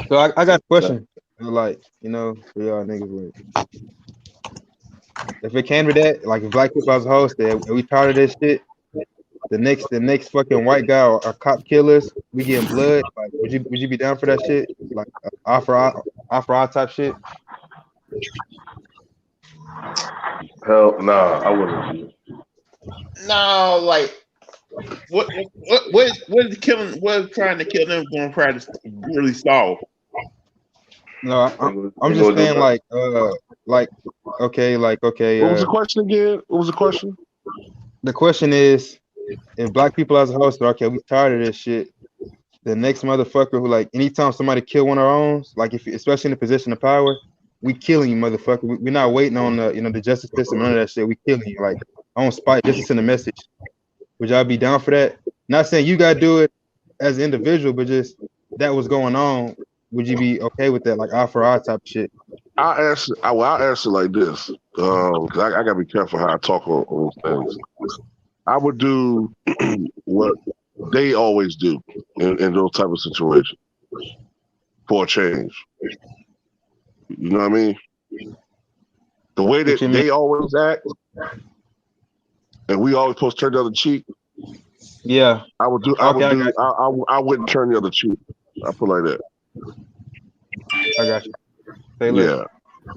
So I got a question, like, you know, for y'all niggas. Like, if it came to that, like, if black people as a host, we tired of this shit. The next fucking white guy or cop killers, we getting blood. Like, would you be down for that shit? Like, offer our type shit. Hell, nah, I wouldn't. No, like. What is killing? What is trying to kill them going to try to really solve? No, I'm just saying, like, okay. What was the question again? What was the question? The question is, if black people as a host, okay, we tired of this shit. The next motherfucker who, like, anytime somebody kill one of our own, like, if especially in a position of power, we killing you, motherfucker. We're not waiting on the the justice system, none of that shit. We killing you, like on spite, just to send a message. Would y'all be down for that? Not saying you gotta do it as an individual, but just that was going on. Would you be okay with that, like eye for eye type of shit? I'll answer like this, because I gotta be careful how I talk on things. I would do what they always do in those type of situations for a change. You know what I mean? The way that they always act, and we always supposed to turn the other cheek. Yeah, I would do. I wouldn't turn the other cheek. I put like that. I got you. Yeah.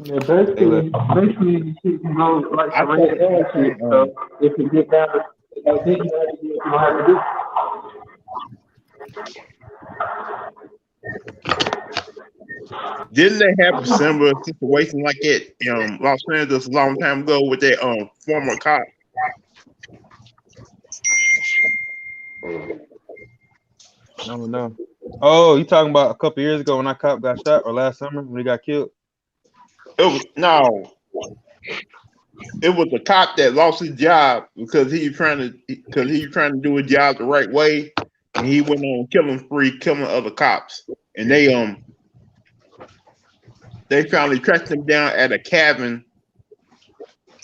Yeah, basically, you can go like Sharia shit. So if it get down to like this, you have to do. Didn't they have a similar situation like that in Los Angeles a long time ago with that former cop? I don't know. Oh, you talking about a couple years ago when that cop got shot, or last summer when he got killed? It was a cop that lost his job because he was trying to do his job the right way, and he went on killing other cops, and they finally tracked him down at a cabin,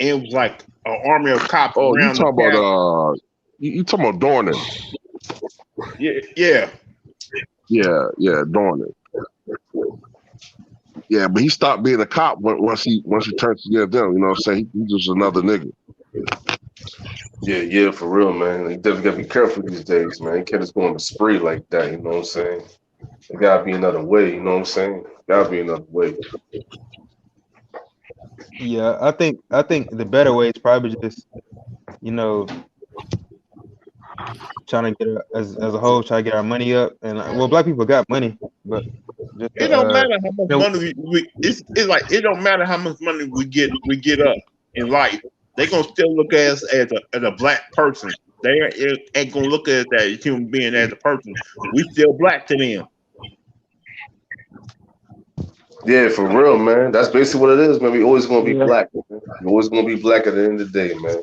and it was like an army of cops around the cabin. You talking about Dornan? Yeah, Dornan. Yeah, but he stopped being a cop once he turned to get them. You know what I'm saying? He just another nigga. Yeah, for real, man. You definitely gotta be careful these days, man. You can't just go on a spree like that. You know what I'm saying? There gotta be another way. You know what I'm saying? Gotta be another way. Yeah, I think the better way is probably just trying to get as a whole, try to get our money up. And black people got money, but just, it don't matter how much money it's like it don't matter how much money we get up in life. They gonna still look at us as a black person. They ain't gonna look at us as a human being, as a person. We still black to them. Yeah, for real, man. That's basically what it is, man. We always gonna be black, man. We're always gonna be black at the end of the day, man.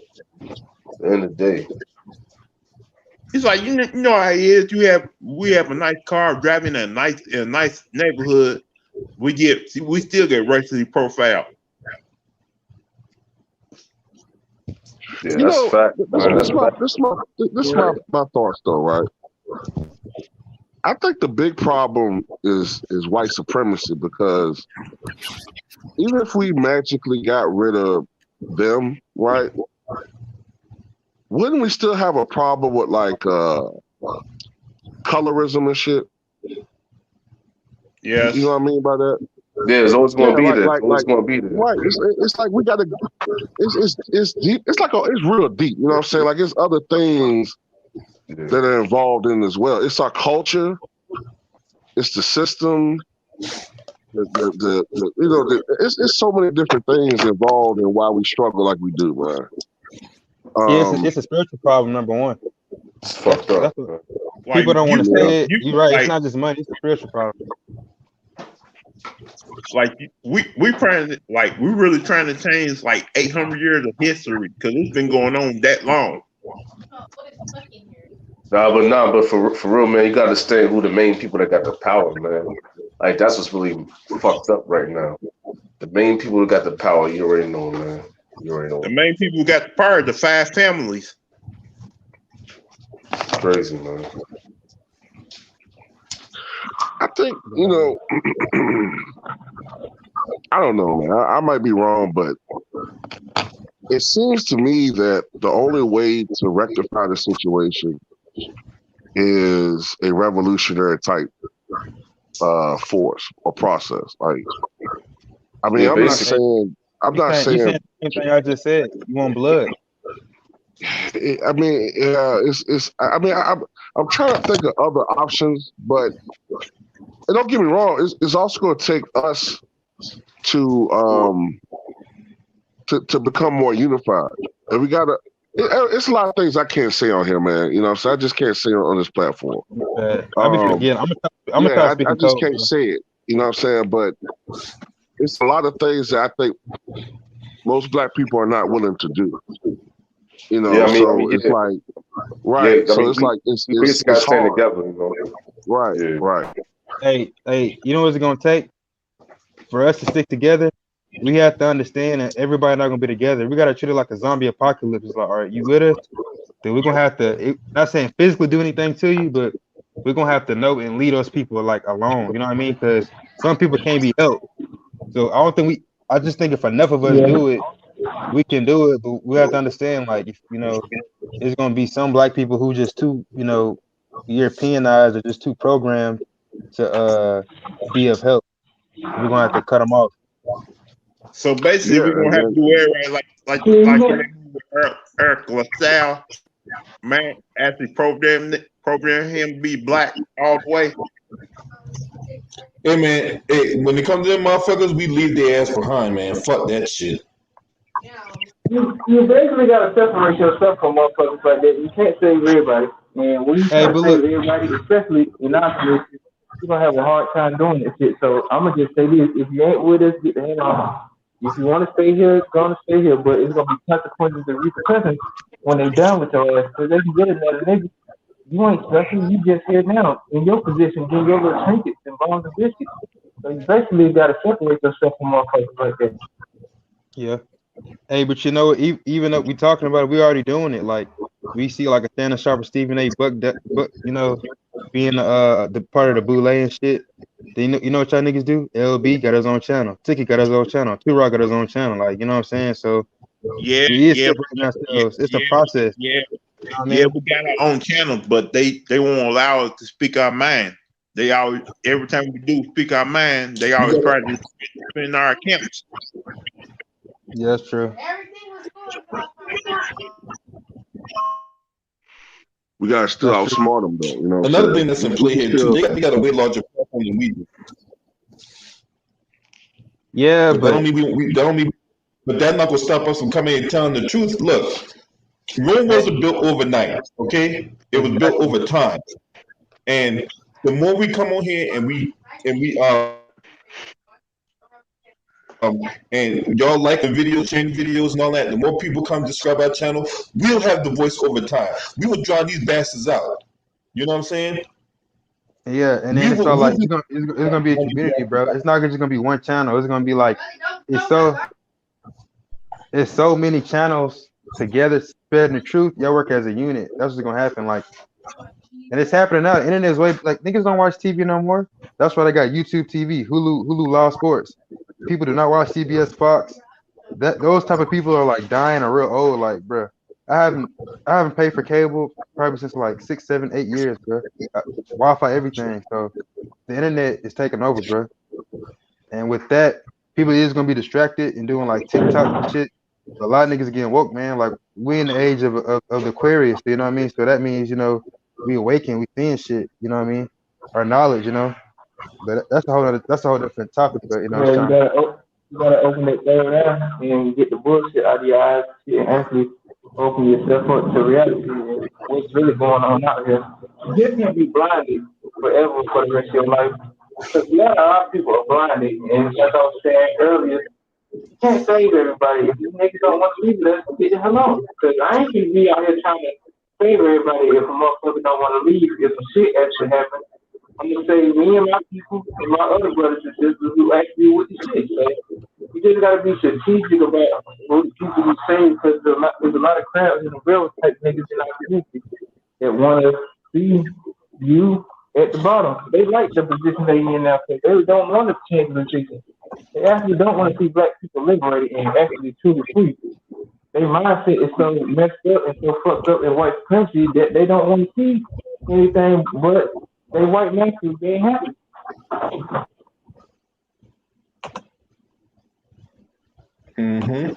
At the end of the day. It's like you know how it is. We have a nice car, driving in a nice neighborhood. We still get racially profiled. Yeah, that's fact. This my thoughts though, right? I think the big problem is white supremacy, because even if we magically got rid of them, right? Wouldn't we still have a problem with like colorism and shit? Yes. You know what I mean by that? Yeah, it's always gonna be there. Always gonna be there. Right. It's like we gotta. It's deep. It's real deep. You know what I'm saying? Like it's other things that are involved in as well. It's our culture. It's the system. It's so many different things involved in why we struggle like we do, man. It's a spiritual problem, number one. It's fucked up. People don't want to say it. You're right. It's not just money. It's a spiritual problem. Like we really trying to change like 800 years of history, because it's been going on that long. But for real, man, you gotta understand who the main people that got the power, man. Like that's what's really fucked up right now. The main people that got the power, you already know, man. You already know. The main people who got the power, the 5 families. It's crazy, man. I think, I don't know, man. I might be wrong, but it seems to me that the only way to rectify the situation is a revolutionary type force or process. Like, I mean, I'm not saying. I'm not saying. The same thing I just said. You want blood? I mean, it's. I mean, I'm trying to think of other options, but don't get me wrong. It's also going to take us to become more unified, and we gotta. It's a lot of things I can't say on here, man. You know, so I just can't say on this platform. I just can't say it. You know what I'm saying? But it's a lot of things that I think most black people are not willing to do. You know, Yeah, so it's like, right. Yeah, I So mean, it's like we basically gotta it's stand hard. together, you know. Right, Yeah. right. Hey, you know what's it gonna take for us to stick together? We have to understand that everybody not gonna be together. We gotta treat it like a zombie apocalypse. It's like, all right, you with us? Then we're gonna have to. Not saying physically do anything to you, but we're gonna have to know and lead those people like alone. You know what I mean? Because some people can't be helped. So I don't think we. I just think if enough of us Yeah. do it, we can do it. But we have to understand, like, if you know, there's gonna be some black people who just too, you know, Europeanized or just too programmed to be of help. We're gonna have to cut them off. So basically, Yeah, we're gonna and have to then do everything like in that movie Eric LaSalle, man. Actually, program him to be black all the way. Hey man, hey, when it comes to them motherfuckers, we leave their ass behind, man. Fuck that shit. You basically gotta separate yourself from motherfuckers like that. You can't save everybody. And when you try Hey, to but save look, everybody, especially in our community, you're gonna have a hard time doing that shit. So I'm gonna just say this: if you ain't with us, get the hell on. If you want to stay here, gonna stay here, but it's gonna be consequences and repercussions when they done with your ass. Because they can get another nigga. You ain't special. You just here now in your position, getting your little trinkets and bombs and biscuits. So you basically gotta separate yourself from motherfuckers like that. yeah. Hey, but you know, even though we talking about it, we already doing it. Like we see like a Shannon Sharp or Stephen A. Buck, you know, being the part of the boule and shit. Then you know what y'all niggas do? LB got his own channel. Tiki got his own channel. Two Rock got his own channel. Like, you know what I'm saying? So Yeah, we is yeah, separating yeah, ourselves. It's a yeah, process. yeah, You know what I yeah. mean? We got our own channel, but they won't allow us to speak our mind. They always, every time we do speak our mind, they always try to spend our accounts. Yeah, that's true. we gotta still That's true. outsmart them though. You know what I'm Another saying? thing that's in We play can here too, still they got a way larger platform than we do. Yeah, But that but don't mean but that's not gonna stop us from coming and telling the truth. Look, Rome wasn't built overnight, okay? It was built exactly. over time. And the more we come on here and we and y'all like the videos, change videos and all that, the more people come subscribe our channel, we'll have the voice over time. We will draw these bastards out. You know what I'm saying? Yeah, and then You it's will all like you'll be it's gonna be a community, bro. It's not just gonna be one channel. It's gonna be like it's so it's so many channels together spreading the truth. Y'all work as a unit. That's what's gonna happen. Like, and it's happening now. Internet is way like niggas don't watch TV no more. That's why they got YouTube TV, Hulu Live Sports. People do not watch CBS, Fox. Those type of people are like dying or real old. Like, bro, I haven't I haven't paid for cable probably since like 6, 7, 8 years, bro. Wi-Fi, everything. So the internet is taking over, bro. And with that, people is gonna be distracted and doing like TikTok and shit. A lot of niggas getting woke, man. Like we in the age of the Aquarius, you know what I mean? So that means, you know, we awaken, we seeing shit, you know what I mean? Our knowledge, you know. But that's a whole different topic, but you know, Yeah, it's trying. you gotta open that third eye and get the bullshit out of your eyes and actually open yourself up to reality and what's really going on out here. You just can't be blinded forever for the rest of your life. Because a lot of people are blinded, and like I was saying earlier, you can't save everybody. If you niggas don't want to leave, let's get the hell on. Because I ain't gonna be out here trying to save everybody if a motherfucker don't want to leave. If some shit actually happens, I'm gonna say me and my people and my other brothers and sisters who actually with the shit. So you just gotta be strategic about what people you say because there's a lot of crowds and the real type niggas in our community that want to see you at the bottom. They like the position they in now because they don't want to change the treatment. They actually don't want to see black people liberated and actually truly free. Their mindset is so messed up and so fucked up in white country that they don't want to see anything but they white masters being happy. Mm-hmm.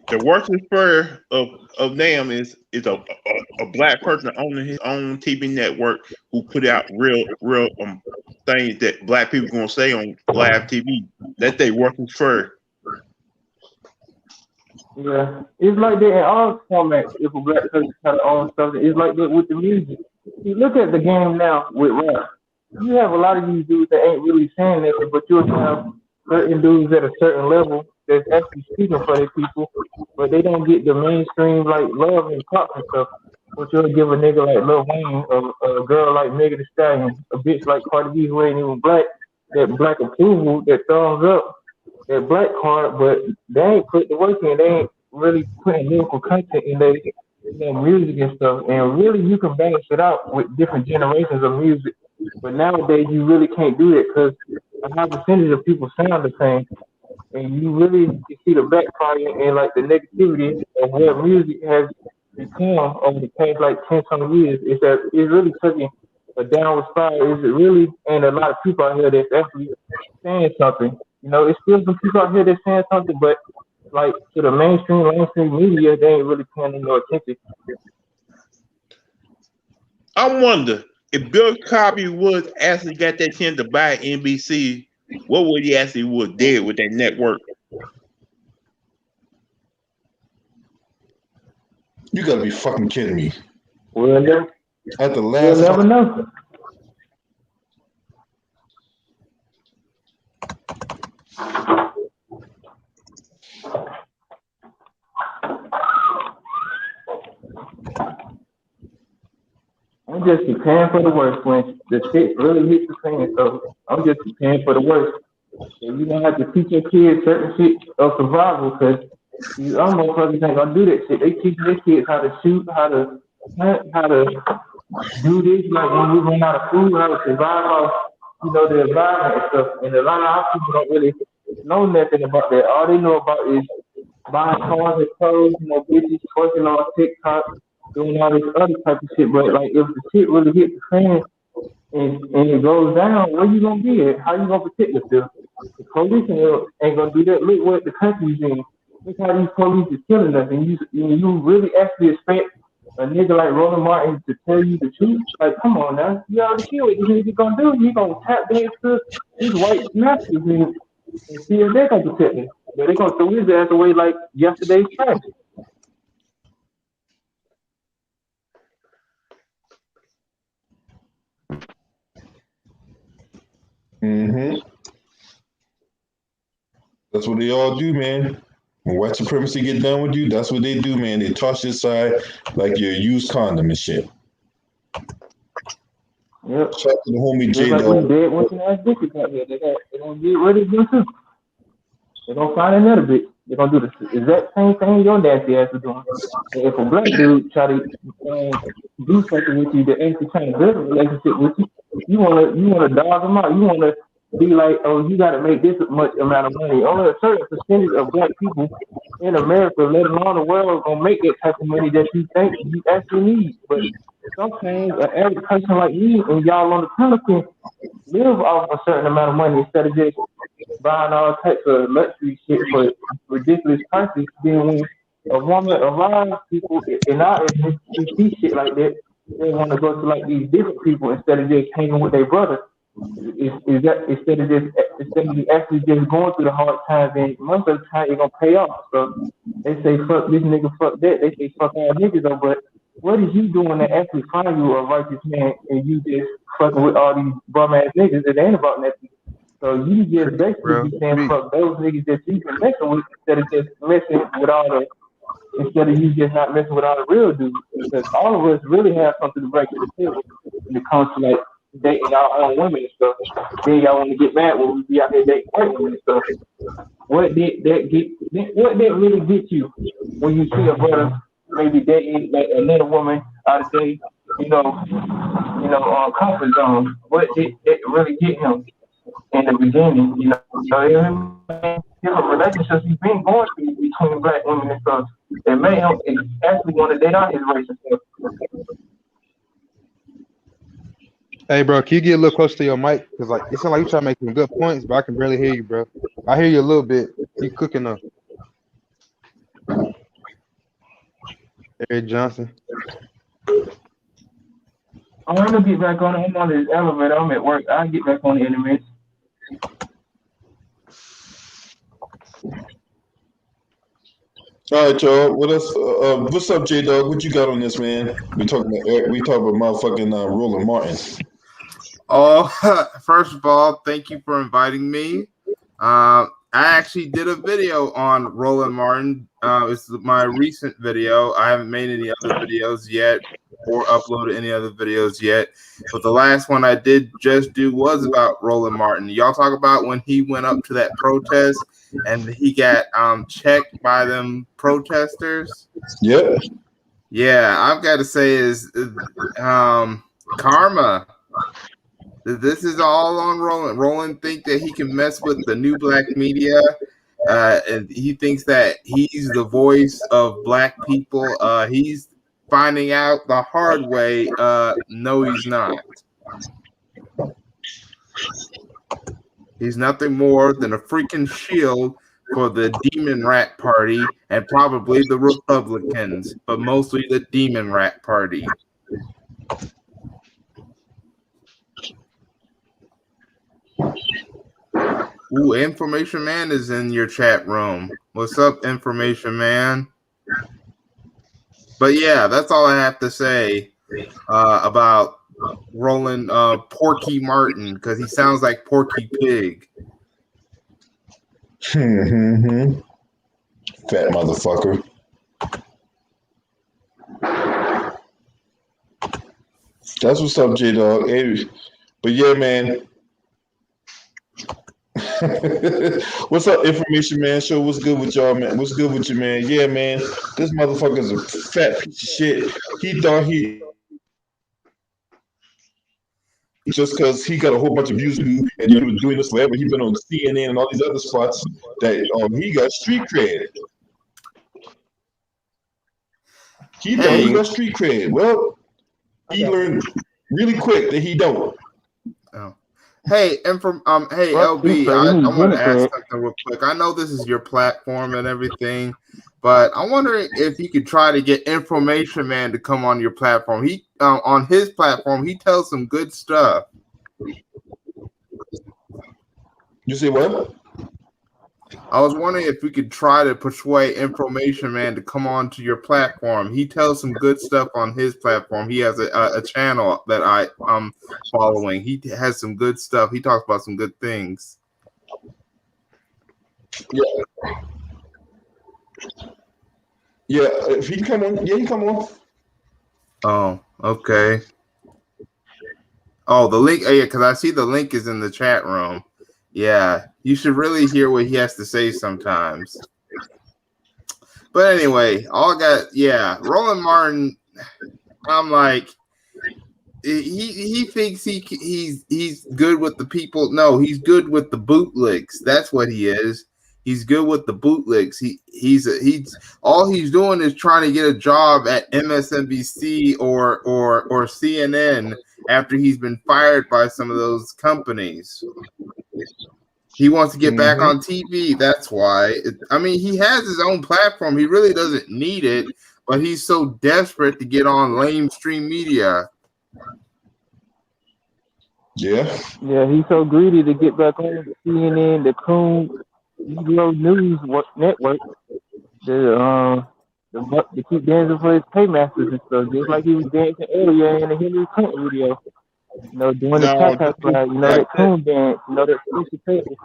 The worst fear of them is a black person owning his own TV network who put out real things that black people gonna say on live TV. That's their worst fear. Yeah, it's like that in all formats. If a black person try to own something, it's like that with the music. You look at the game now with rap. you have a lot of these dudes that ain't really saying nothing, but you'll have certain dudes at a certain level that's actually speaking for their people, but they don't get the mainstream like love and pop and stuff. But you'll give a nigga like Lil Wayne, a girl like Megan Thee Stallion, a bitch like Cardi B who ain't even black, that black approval, that thumbs up, that black card, but they ain't put the work in. They ain't really putting lyrical content in their music and stuff. And really, you can balance it out with different generations of music. But nowadays, you really can't do that because a high percentage of people sound the same, and you really can see the backfire and like the negativity of where music has become over the past like 10 some years. Is that it's really taking a downward spiral. Is it really? And a lot of people out here that's actually saying something. You know, it's still some people out here that's saying something, but like to the mainstream media, they ain't really paying no attention. I wonder if Bill Cosby would actually got that chance to buy NBC, what would he actually would did with that network? You gotta be fucking kidding me. We'll never, At the we'll last never know. I'm just preparing for the worst when the shit really hits the fan. So I'm just preparing for the worst. So you're gonna have to teach your kids certain shit of survival because these other motherfuckers ain't gonna do that shit. They teach their kids how to shoot, how to hunt, how to do this, like when we run out of food, how to survive off, the environment and stuff. And a lot of our people don't really know nothing about that. All they know about is buying cars and clothes, bitches twerking on TikTok, doing all this other type of shit. But like if the shit really hits the fan and it goes down, where you gonna be at? How you gonna protect yourself? The police ain't gonna do that. Look what the country's in. Look how these police is killing us. And you really actually expect a nigga like Roland Martin to tell you the truth? Like, come on now. You already see what this nigga gonna do. He gonna tap dance to his white masters and see if they gonna protect him. But they gonna throw his ass away like yesterday's trash. Mm-hmm. That's what they all do, man. When white supremacy get done with you, that's what they do, man. They toss you aside like you're a used condom and shit. Yep. Shout out to the homie Just J like Dog. these dead wishing ass bitches out here. They gonna get rid of them too. They gonna find another bitch. They gonna do the exact same thing your nasty ass is doing. And if a black dude try to do something with you that actually trying to build a relationship with you, you wanna dog them out. You wanna be like, oh, you gotta make this much amount of money. Only a certain percentage of black people in America, let alone the world, gonna make that type of money that you think you actually need. But sometimes an average person like me and y'all on the corner can live off a certain amount of money instead of just buying all types of luxury shit for ridiculous prices. Then when a woman arrives, people in our age, you see shit like that, they want to go to like these different people instead of just hanging with their brother. Is that instead of actually just going through the hard times, and most of the time you're gonna pay off. So they say fuck this nigga, fuck that. They say fuck all niggas though, but what is you doing to actually find you a righteous man and you just fucking with all these bum ass niggas that ain't about nothing? So you just basically be saying fuck those niggas that you been messing with instead of just messing with instead of you just not messing with all the real dudes. Because all of us really have something to bring to the table when it comes to like dating our own women and stuff. Then y'all want to get mad when we be out here dating white women and stuff. What did really get you when you see a brother maybe dating like another woman out of day, comfort zone? What did it really get him in the beginning? Different relationships he's been going through between black women and stuff that made him actually want to date out his race and stuff. Hey, bro, can you get a little closer to your mic? Because like it sounds like you trying to make some good points, but I can barely hear you, bro. I hear you a little bit. You cooking up. Eric Johnson. I'm gonna get back on it. I'm on this elevator. I'm at work. I'll get back on it in a minute. All right, y'all. What's up, J Dog? What you got on this, man? We talking about motherfucking Roland Martin. Oh, first of all, thank you for inviting me. I actually did a video on Roland Martin. It's my recent video. I haven't made any other videos yet or uploaded any other videos yet. But the last one I did just do was about Roland Martin. Y'all talk about when he went up to that protest and he got checked by them protesters. Yep. Yeah, I've got to say is karma. This is all on Roland. Roland thinks that he can mess with the new black media, and he thinks that he's the voice of black people. He's finding out the hard way. No, he's not. He's nothing more than a freaking shield for the Demon Rat Party and probably the Republicans, but mostly the Demon Rat Party. Ooh, Information Man is in your chat room. What's up, Information Man? But yeah, that's all I have to say about Roland Porky Martin, because he sounds like Porky Pig. Fat motherfucker. That's what's up, J-Dog. Hey, but yeah, man. What's up, Information Man Show? What's good with y'all, man? What's good with you, man? Yeah, man. This motherfucker's a fat piece of shit. He thought he just because he got a whole bunch of views and he was doing this forever. He's been on CNN and all these other spots that he got street cred. He thought he got street cred. Well, he learned really quick that he don't. Oh. Hey, hey, LB, I want to ask something real quick. I know this is your platform and everything, but I'm wondering if you could try to get Information Man to come on your platform. He on his platform, he tells some good stuff. You say what? I was wondering if we could try to persuade Information Man to come on to your platform. He tells some good stuff on his platform. He has a channel that I'm following. He has some good stuff. He talks about some good things. Yeah. Yeah, if he come on, yeah, he come on. Oh, okay. Oh, the link, yeah, because I see the link is in the chat room. Yeah, you should really hear what he has to say sometimes. But anyway, Roland Martin, I'm like, he thinks he's good with the people. No, he's good with the bootlegs. That's what he is. He's good with the bootlegs. He's all he's doing is trying to get a job at MSNBC or CNN after he's been fired by some of those companies. He wants to get back on TV. That's why. I mean, he has his own platform. He really doesn't need it, but he's so desperate to get on mainstream media. Yeah. Yeah, he's so greedy to get back on CNN, the Coon Negro News Network, to keep dancing for his paymasters and stuff, just like he was dancing earlier in the Hillary Clinton video. Doing the tap flag, that coon dance, that special table.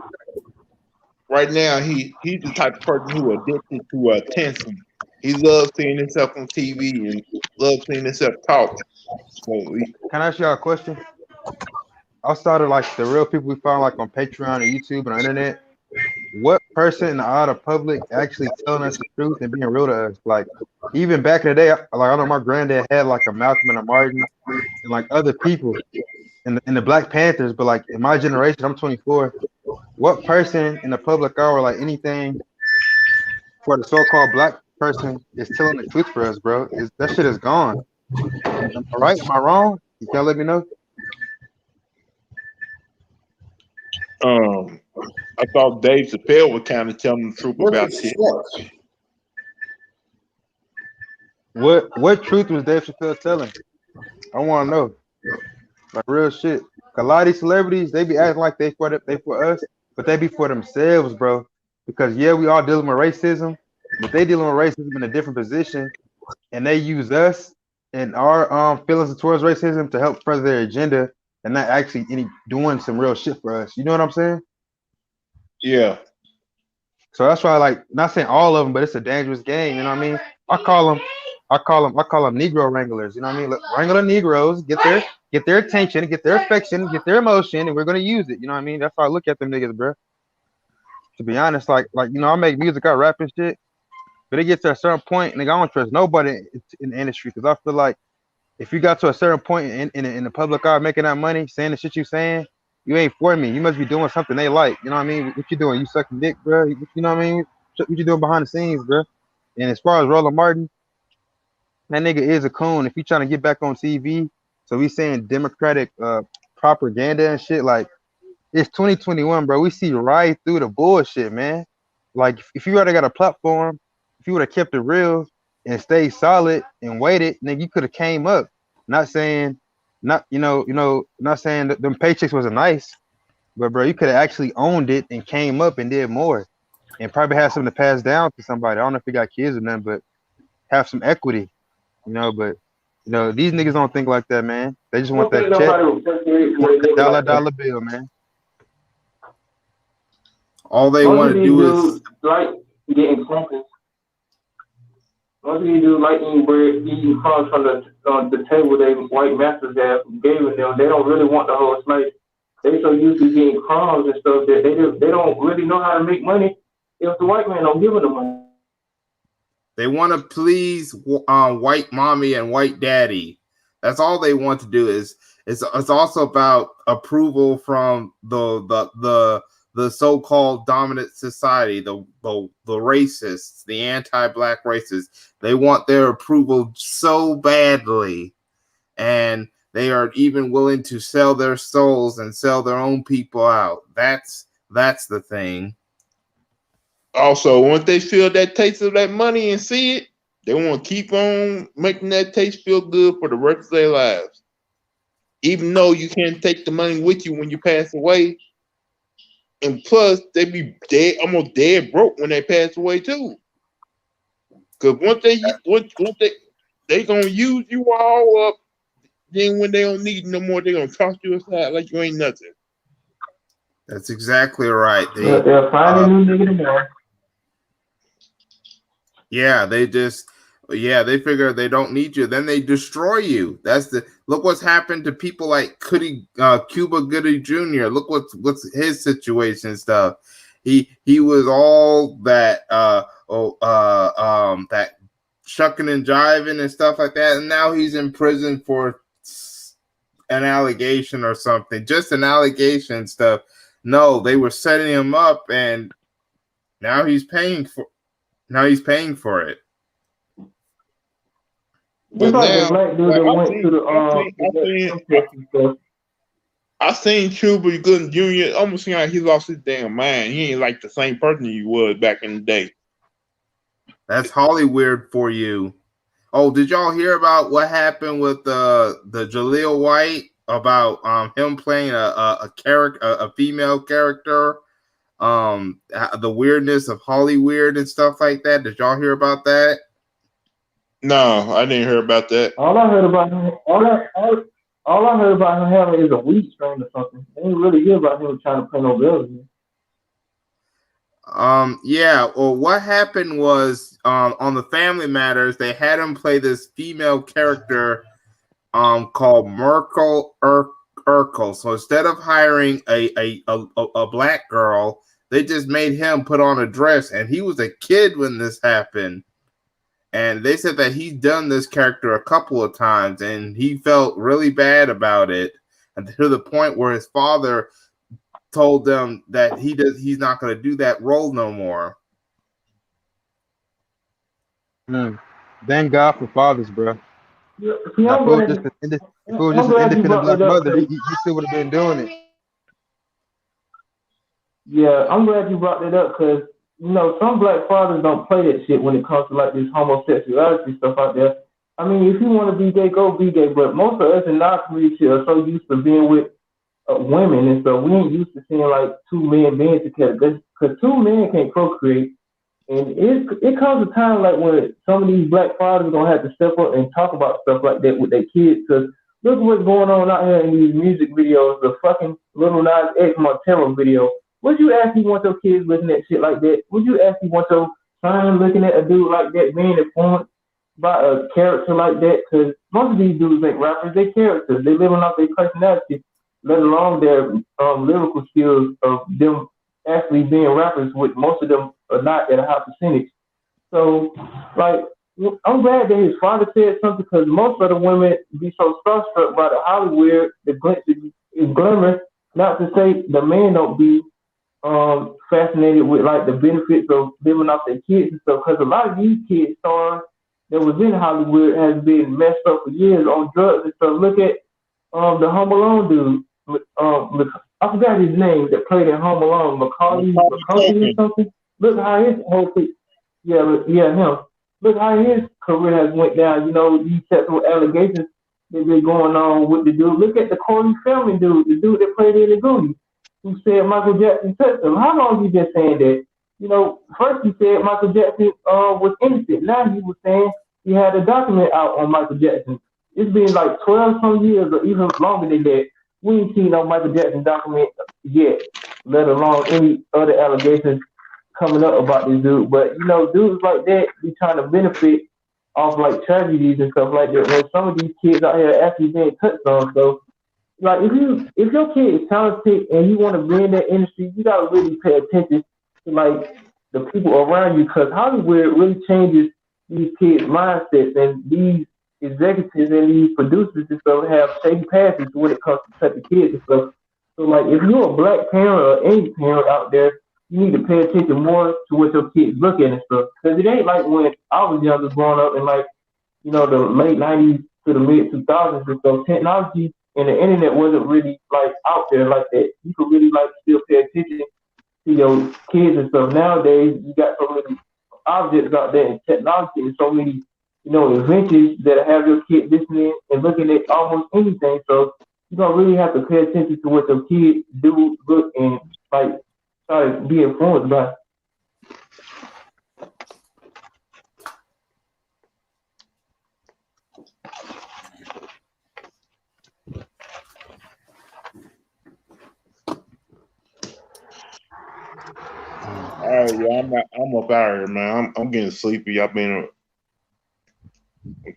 Right now, he's the type of person who addicted to attention. He loves seeing himself on TV and loves seeing himself talk. So can I ask y'all a question? Outside of like the real people we found like on Patreon and YouTube and on the internet, what person in the eye of the public actually telling us the truth and being real to us? Like even back in the day, like I know my granddad had like a Malcolm and a Martin and like other people in the Black Panthers, but like in my generation, I'm 24. What person in the public eye or like anything for the so-called black person is telling the truth for us, bro? That shit is gone. Am I right? Am I wrong? You can't let me know. I thought Dave Chappelle was kind of telling the truth about shit. What truth was Dave Chappelle telling? I want to know. Like real shit. A lot of these celebrities, they be acting like they for us, but they be for themselves, bro. Because yeah, we all dealing with racism, but they dealing with racism in a different position, and they use us and our feelings towards racism to help further their agenda and not actually doing some real shit for us. You know what I'm saying? Yeah. So that's why, like, not saying all of them, but it's a dangerous game. You know what I mean? I call them Negro wranglers. You know what I mean? Look, wrangle the Negroes, get their attention, get their affection, get their emotion, and we're gonna use it. You know what I mean? That's how I look at them niggas, bro. To be honest, like you know, I make music, I rap and shit, but it gets to a certain point, nigga, I don't trust nobody in the industry because I feel like if you got to a certain point in the public eye making that money, saying the shit you saying, you ain't for me. You must be doing something they like. You know what I mean? What you doing? You sucking dick, bro? You know what I mean? What you doing behind the scenes, bro? And as far as Roland Martin, that nigga is a coon. If he trying to get back on TV, so he's saying Democratic propaganda and shit. Like, it's 2021, bro. We see right through the bullshit, man. Like, if you already got a platform, if you would have kept it real and stayed solid and waited, nigga, you could have came up. Not saying, not saying that them paychecks wasn't nice, but bro, you could have actually owned it and came up and did more, and probably have something to pass down to somebody. I don't know if you got kids or nothing, but have some equity, you know. But you know, these niggas don't think like that, man. They just want that check, dollar bill, man. All they want to do is like getting crumpets. What do you do like eating bread, eating crumbs from the table they white masters have gave them? They don't really want the whole slice. They so used to getting crumbs and stuff that they don't really know how to make money if the white man don't give them the money. they want to please white mommy and white daddy. That's all they want to do. It's also about approval from the so-called dominant society, the racists, the anti-black racists. They want their approval so badly, and they are even willing to sell their souls and sell their own people out. That's the thing. Also, once they feel that taste of that money and see it, they want to keep on making that taste feel good for the rest of their lives. Even though you can't take the money with you when you pass away. And plus, they be dead, almost dead broke when they pass away too. Because once they gonna use you all up, then when they don't need you no more, they gonna toss you aside like you ain't nothing. That's exactly right. They'll find a new nigga tomorrow. Yeah, they figure they don't need you. Then they destroy you. Look what's happened to people like Cuba Gooding Jr. Look what's his situation and stuff. He was all that that shucking and jiving and stuff like that, and now he's in prison for an allegation or something. Just an allegation stuff. No, they were setting him up, and now he's paying for it. But I seen Cuba Gooding Jr. almost seemed like he lost his damn mind. He ain't like the same person he was back in the day. That's Hollywood for you. Oh, did y'all hear about what happened with the Jaleel White about him playing a female character? The weirdness of Hollywood and stuff like that. Did y'all hear about that? No, I didn't hear about that. All I heard about him having is a weed strain or something. I didn't really hear about him trying to pay no bills. Yeah. Well, what happened was on the Family Matters, they had him play this female character called Merkel Urkel. So instead of hiring a black girl, they just made him put on a dress, and he was a kid when this happened. And they said that he's done this character a couple of times, and he felt really bad about it, and to the point where his father told them that he's not going to do that role no more. Thank God for fathers, bro. Yeah, if it was just an independent black mother, he still would have been doing it. Yeah, I'm glad you brought that up because, you know, some black fathers don't play that shit when it comes to like this homosexuality stuff out there. I mean, if you want to be gay, go be gay. But most of us in our community are so used to being with women, and so we ain't used to seeing like two men being together. Because two men can't procreate, and it comes a time like when some of these black fathers are gonna have to step up and talk about stuff like that with their kids. Because Look what's going on out here in these music videos. The fucking Little Nas X Montero video. Would you actually want your kids looking at shit like that? Would you actually want your son looking at a dude like that being influenced by a character like that? Because most of these dudes ain't rappers. They characters. They living off their personality, let alone their lyrical skills of them actually being rappers. With most of them are not at a high percentage. So, like, I'm glad that his father said something because most of the women be so starstruck by the Hollywood, the glitz and glamour. Not to say the men don't be fascinated with like the benefits of living off their kids and stuff. Because a lot of these kid stars that was in Hollywood has been messed up for years on drugs and stuff. Look at the Home Alone dude. I forgot his name that played in Home Alone, McCarthy or something. Look how his whole thing. Yeah, him. Look how his career has went down. You know, these sexual allegations that been going on with the dude. Look at the Corey Feldman dude, the dude that played in the Goonies, who said Michael Jackson touched him. How long you been saying that? You know, first he said Michael Jackson was innocent. Now he was saying he had a document out on Michael Jackson. It's been like 12 some years or even longer than that. We ain't seen no Michael Jackson document yet, let alone any other allegations coming up about this dude. But you know, dudes like that be trying to benefit off like tragedies and stuff like that. When some of these kids out here actually being touched on. So like if your kid is talented and you want to be in that industry, you gotta really pay attention to like the people around you because Hollywood really changes these kids' mindsets and these executives and these producers and stuff have shady passes when it comes to touching kids and stuff. So like if you're a black parent or any parent out there, you need to pay attention more to what your kids look at and stuff. Because it ain't like when I was younger growing up in like, you know, the late 90s to the mid 2000s and stuff, technology and the internet wasn't really like out there like that. You could really like still pay attention to your kids and stuff. Nowadays, you got so many objects out there and technology and so many, you know, inventions that have your kid listening and looking at almost anything. So you don't really have to pay attention to what your kids do, look, and like try to be influenced by. All right, yeah, I'm up out here, man. I'm getting sleepy. I'm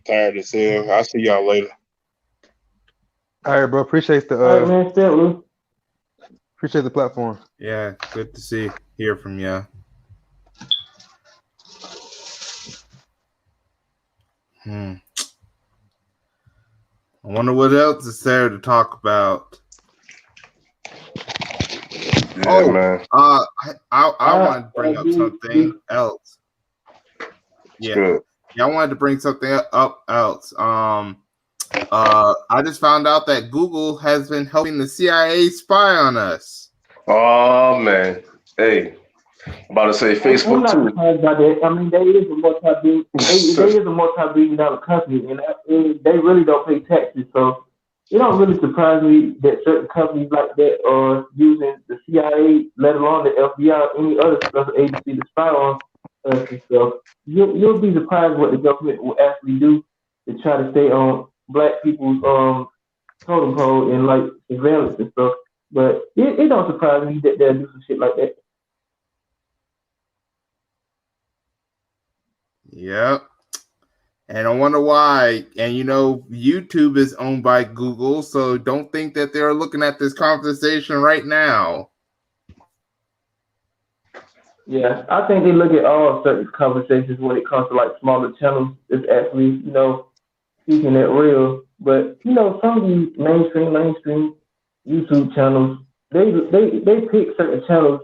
tired as hell. I'll see y'all later. All right, bro. Appreciate the All right, man. Still, appreciate the platform. Yeah, good to hear from you. I wonder what else is there to talk about. Yeah, man. I wanted to bring up something else. Yeah, I wanted to bring something up else. I just found out that Google has been helping the CIA spy on us. Oh man, hey, I'm about to say Facebook I'm not too. surprised by that. I mean, they is a multi-billion-dollar company, and they really don't pay taxes. So it don't really surprise me that certain companies like that are using the CIA, let alone the FBI, or any other special agency to spy on us and stuff. You'll be surprised what the government will actually do to try to stay on black people's totem pole and like surveillance and stuff. But it don't surprise me that they'll do some shit like that. Yep. And I wonder why. And you know, YouTube is owned by Google, so don't think that they're looking at this conversation right now. Yeah, I think they look at all certain conversations when it comes to like smaller channels. It's actually, you know, speaking it real. But you know, some of these mainstream YouTube channels, they pick certain channels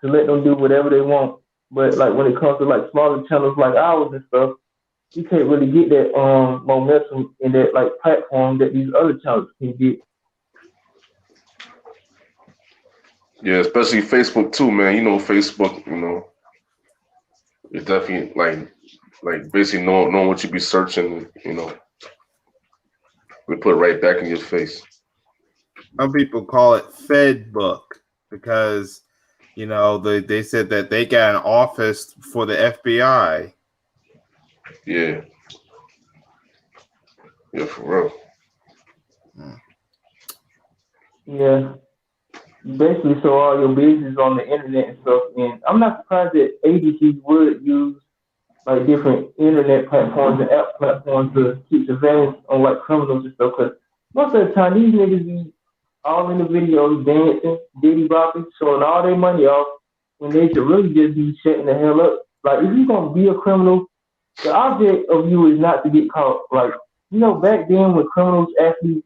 to let them do whatever they want. But like when it comes to like smaller channels like ours and stuff, you can't really get that momentum in that like platform that these other channels can get. Yeah, especially Facebook too, man. You know, Facebook, you know, it's definitely like basically knowing what you be searching, you know, we put it right back in your face. Some people call it Fedbook because, you know, they said that they got an office for the FBI. Yeah. Yeah, for real. Yeah. Basically, so all your business on the internet and stuff. And I'm not surprised that agencies would use like different internet platforms and app platforms to keep surveillance on like criminals and stuff. Because most of the time, these niggas be all in the videos dancing, diddy bopping, showing all their money off when they should really just be shutting the hell up. Like, if you're gonna be a criminal, the object of you is not to get caught. Like, back then when criminals actually,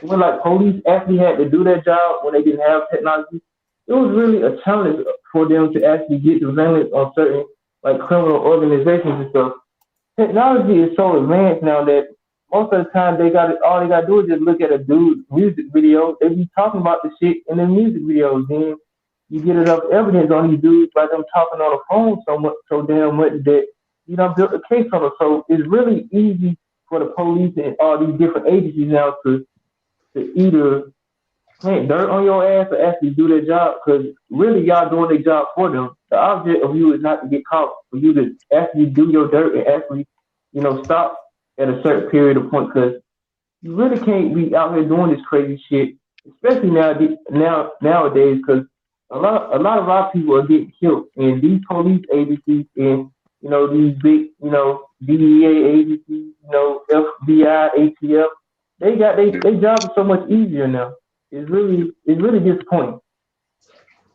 when like police actually had to do their job when they didn't have technology, it was really a challenge for them to actually get surveillance on certain like criminal organizations and stuff. Technology is so advanced now that most of the time all they gotta do is just look at a dude's music video. They be talking about the shit in the music videos. Then you get enough evidence on these dudes by them talking on the phone so damn much that built a case on them. So it's really easy for the police and all these different agencies now to either plant dirt on your ass or actually do their job, because really y'all doing their job for them. The object of you is not to get caught, for you to actually do your dirt and actually, stop at a certain period of point, because you really can't be out here doing this crazy shit, especially nowadays, because a lot of our people are getting killed, and these police agencies and these big DEA agencies, FBI, ATF, they got they job is so much easier now. It's really disappointing.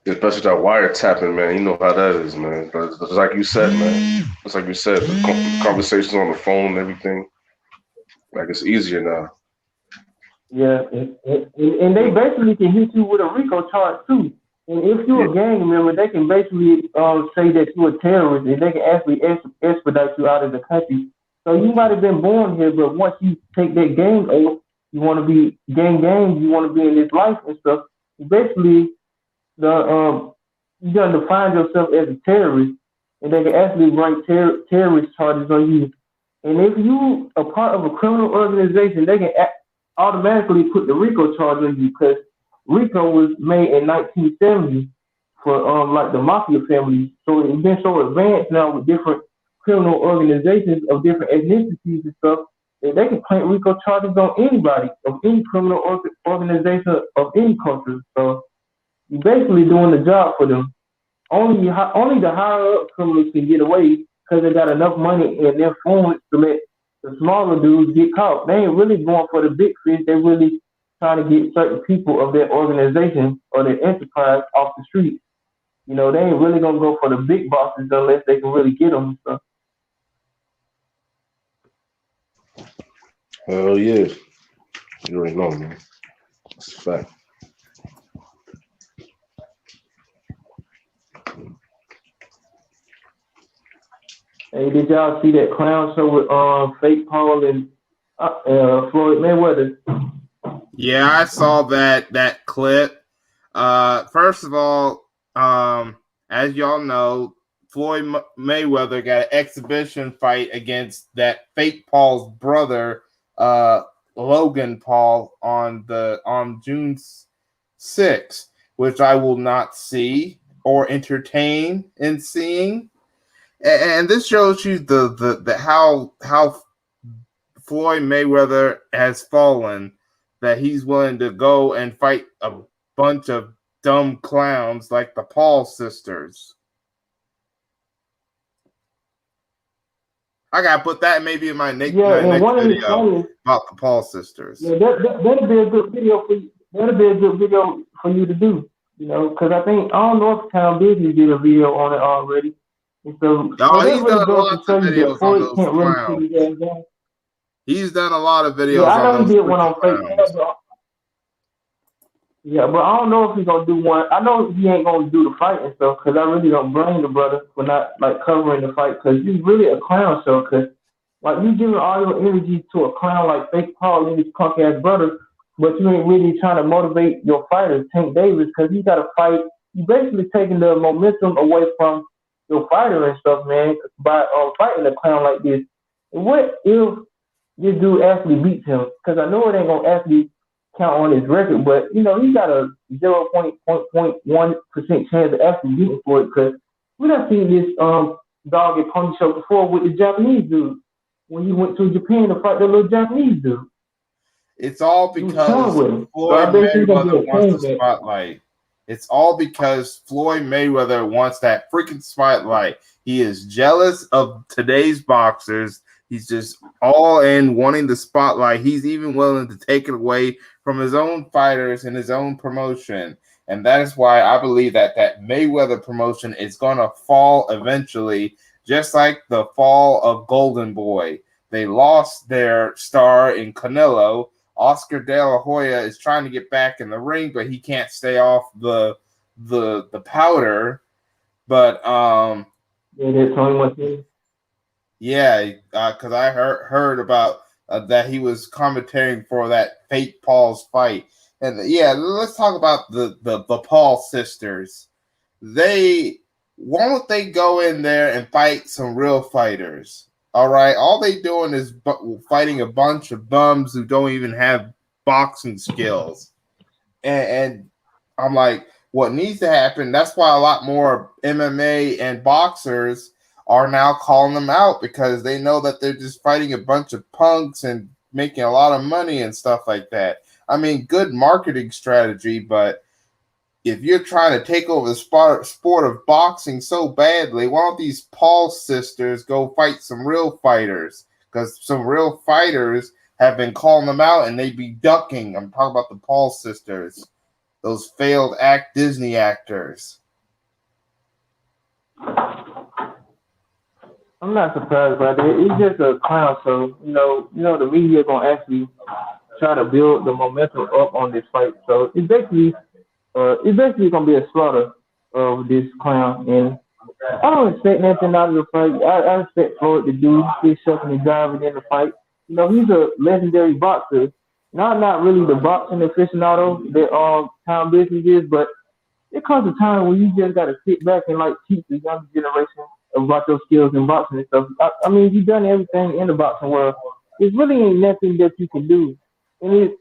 Especially that wiretapping, man. You know how that is, man. But it's like you said, man. It's like you said, the conversations on the phone and everything. Like, it's easier now. Yeah, and they basically can hit you with a RICO charge too. And if you're a gang member, they can basically say that you're a terrorist, and they can actually expedite you out of the country. So you might have been born here, but once you take that gang oath, you want to be gang, you want to be in this life and stuff. Basically, you gotta define yourself as a terrorist, and they can actually write terrorist charges on you. And if you are part of a criminal organization, they can automatically put the RICO charge on you, because RICO was made in 1970 for like the mafia families. So it's been so advanced now with different criminal organizations of different ethnicities and stuff that they can plant RICO charges on anybody of any criminal organization of any culture. So you're basically doing the job for them. Only the higher up criminals can get away because they got enough money and influence to let the smaller dudes get caught. They ain't really going for the big fish. They really trying to get certain people of their organization or their enterprise off the street. They ain't really gonna go for the big bosses unless they can really get them and stuff. Hell yeah. You already know, man. That's a fact. Hey, did y'all see that clown show with Fake Paul and Floyd Mayweather? Yeah, I saw that clip. First of all, as y'all know, Floyd Mayweather got an exhibition fight against that Fake Paul's brother, Logan Paul, on June 6th, which I will not see or entertain in seeing. And this shows you the how Floyd Mayweather has fallen, that he's willing to go and fight a bunch of dumb clowns like the Paul sisters. I gotta put that maybe in my next video about the Paul sisters. Yeah, that'd be a good video for you. That'd be a good video for you to do. Because I don't know if Town Business did a video on it already. And so, he's done lots of videos on those clowns. He's done a lot of videos. Yeah, I know he did one on Facebook. Yeah, but I don't know if he's gonna do one. I know he ain't gonna do the fight and stuff, because I really don't blame the brother for not like covering the fight, because he's really a clown show. Because like, you giving all your energy to a clown like Fake Paul and his punk ass brother, but you ain't really trying to motivate your fighter, Tank Davis, because he got to fight. You basically taking the momentum away from your fighter and stuff, man, by fighting a clown like this. And what if this dude actually beats him? Because I know it ain't gonna actually count on his record, but he got a 0.1% chance of actually beating Floyd, because we done seen this dog and pony show before with the Japanese dude. when he went to Japan to fight the little Japanese dude. It's all He was chilling because with him. So I Floyd bet he's gonna be Mayweather a wants the change. spotlight. It's all because Floyd Mayweather wants that freaking spotlight. He is jealous of today's boxers. He's just all in wanting the spotlight. He's even willing to take it away from his own fighters and his own promotion. And that is why I believe that Mayweather promotion is going to fall eventually, just like the fall of Golden Boy. They lost their star in Canelo. Oscar De La Hoya is trying to get back in the ring, but he can't stay off the powder. But because I heard about that he was commentating for that fake Paul's fight. And let's talk about the Paul sisters. Won't they go in there and fight some real fighters? All right, all they doing is fighting a bunch of bums who don't even have boxing skills. And I'm like, what needs to happen? That's why a lot more MMA and boxers are now calling them out, because they know that they're just fighting a bunch of punks and making a lot of money and stuff like that. I mean, good marketing strategy, but if you're trying to take over the sport of boxing so badly, why don't these Paul sisters go fight some real fighters? Because some real fighters have been calling them out and they be ducking. I'm talking about the Paul sisters, those failed Disney actors. I'm not surprised by that. It's just a clown show. You know, the media gonna actually try to build the momentum up on this fight. So it's basically gonna be a slaughter of this clown, and I don't expect nothing out of the fight. I expect Floyd to do his shucking and driving in the fight. You know, he's a legendary boxer. Not really the boxing aficionado that Tom Business is, but it comes a time when you just gotta sit back and like teach the younger generation about your skills in boxing and stuff. I mean, you've done everything in the boxing world. It really ain't nothing that you can do, and it's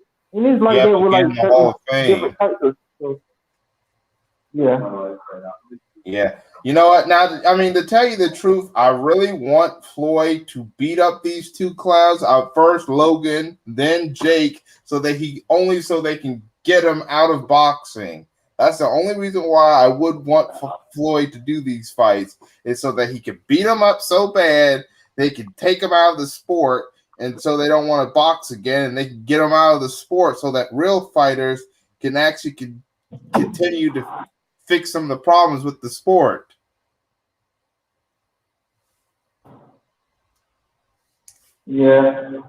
like that with like certain different types of stuff. Yeah. You know what? Now, I mean, to tell you the truth, I really want Floyd to beat up these two clowns. First Logan, then Jake, so they can get him out of boxing. That's the only reason why I would want Floyd to do these fights, is so that he can beat them up so bad they can take him out of the sport, and so they don't want to box again, and they can get him out of the sport so that real fighters can actually continue to fix some of the problems with the sport. Yeah,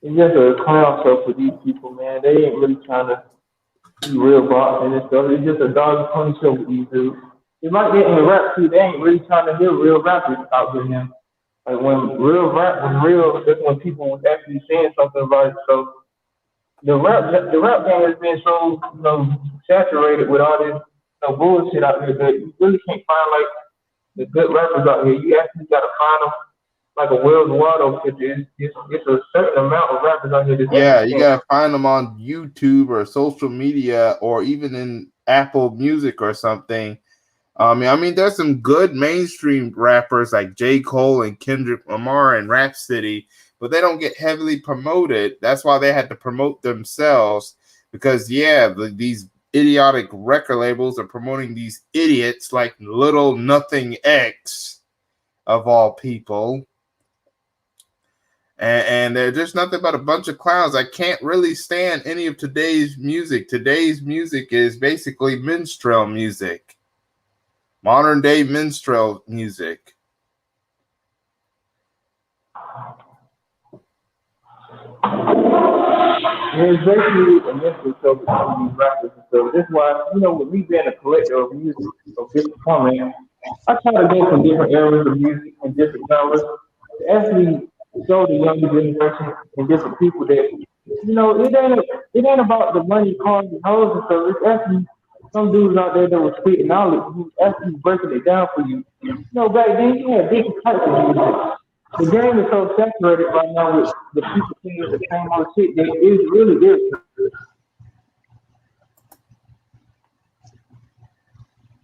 it's just a clown show for these people, man. They ain't really trying to be real boxing and stuff. It's just a dog funny show with these dudes. It's like that in the rap too. They ain't really trying to hear real rappers out there now. Like when real rap was real, that's when people was actually saying something about it. So the rap game has been so saturated with all this bullshit out there that you really can't find like the good rappers out here. You actually gotta find them like a Wells Waldo picture. It's a certain amount of rappers out here. Yeah, you gotta find them on YouTube or social media or even in Apple Music or something. I mean, there's some good mainstream rappers like J. Cole and Kendrick Lamar and Rhapsody, but they don't get heavily promoted. That's why they had to promote themselves, because these idiotic record labels are promoting these idiots like Little Nothing X of all people. And they're just nothing but a bunch of clowns. I can't really stand any of today's music. Today's music is basically minstrel music. Modern day minstrel music. It's basically a minstrel show between these rappers and stuff. That's why, with me being a collector of music of different formats, I try to go from different eras of music and different genres to actually show the younger generation and different people that, it ain't about the money, cars, and hoes and stuff. It's actually some dudes out there that was spitting knowledge who's actually breaking it down for you. Back then you had different types of music. The game is so saturated right now with the people singing the same old shit that it's really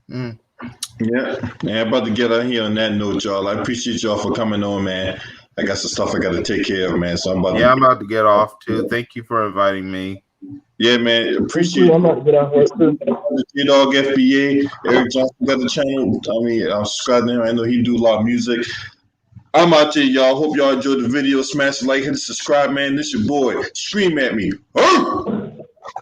irritating. Yeah, I'm about to get out here on that note, y'all. I appreciate y'all for coming on, man. I got some stuff I got to take care of, man. So I'm about I'm about to get off too. Thank you for inviting me. Yeah, man. Appreciate I'm about to get out here too. Dog FBA. Eric Johnson got the channel. I mean, I'm subscribed to him. I know he do a lot of music. I'm out there, y'all. Hope y'all enjoyed the video. Smash the like, hit the subscribe, man. This your boy. Scream at me.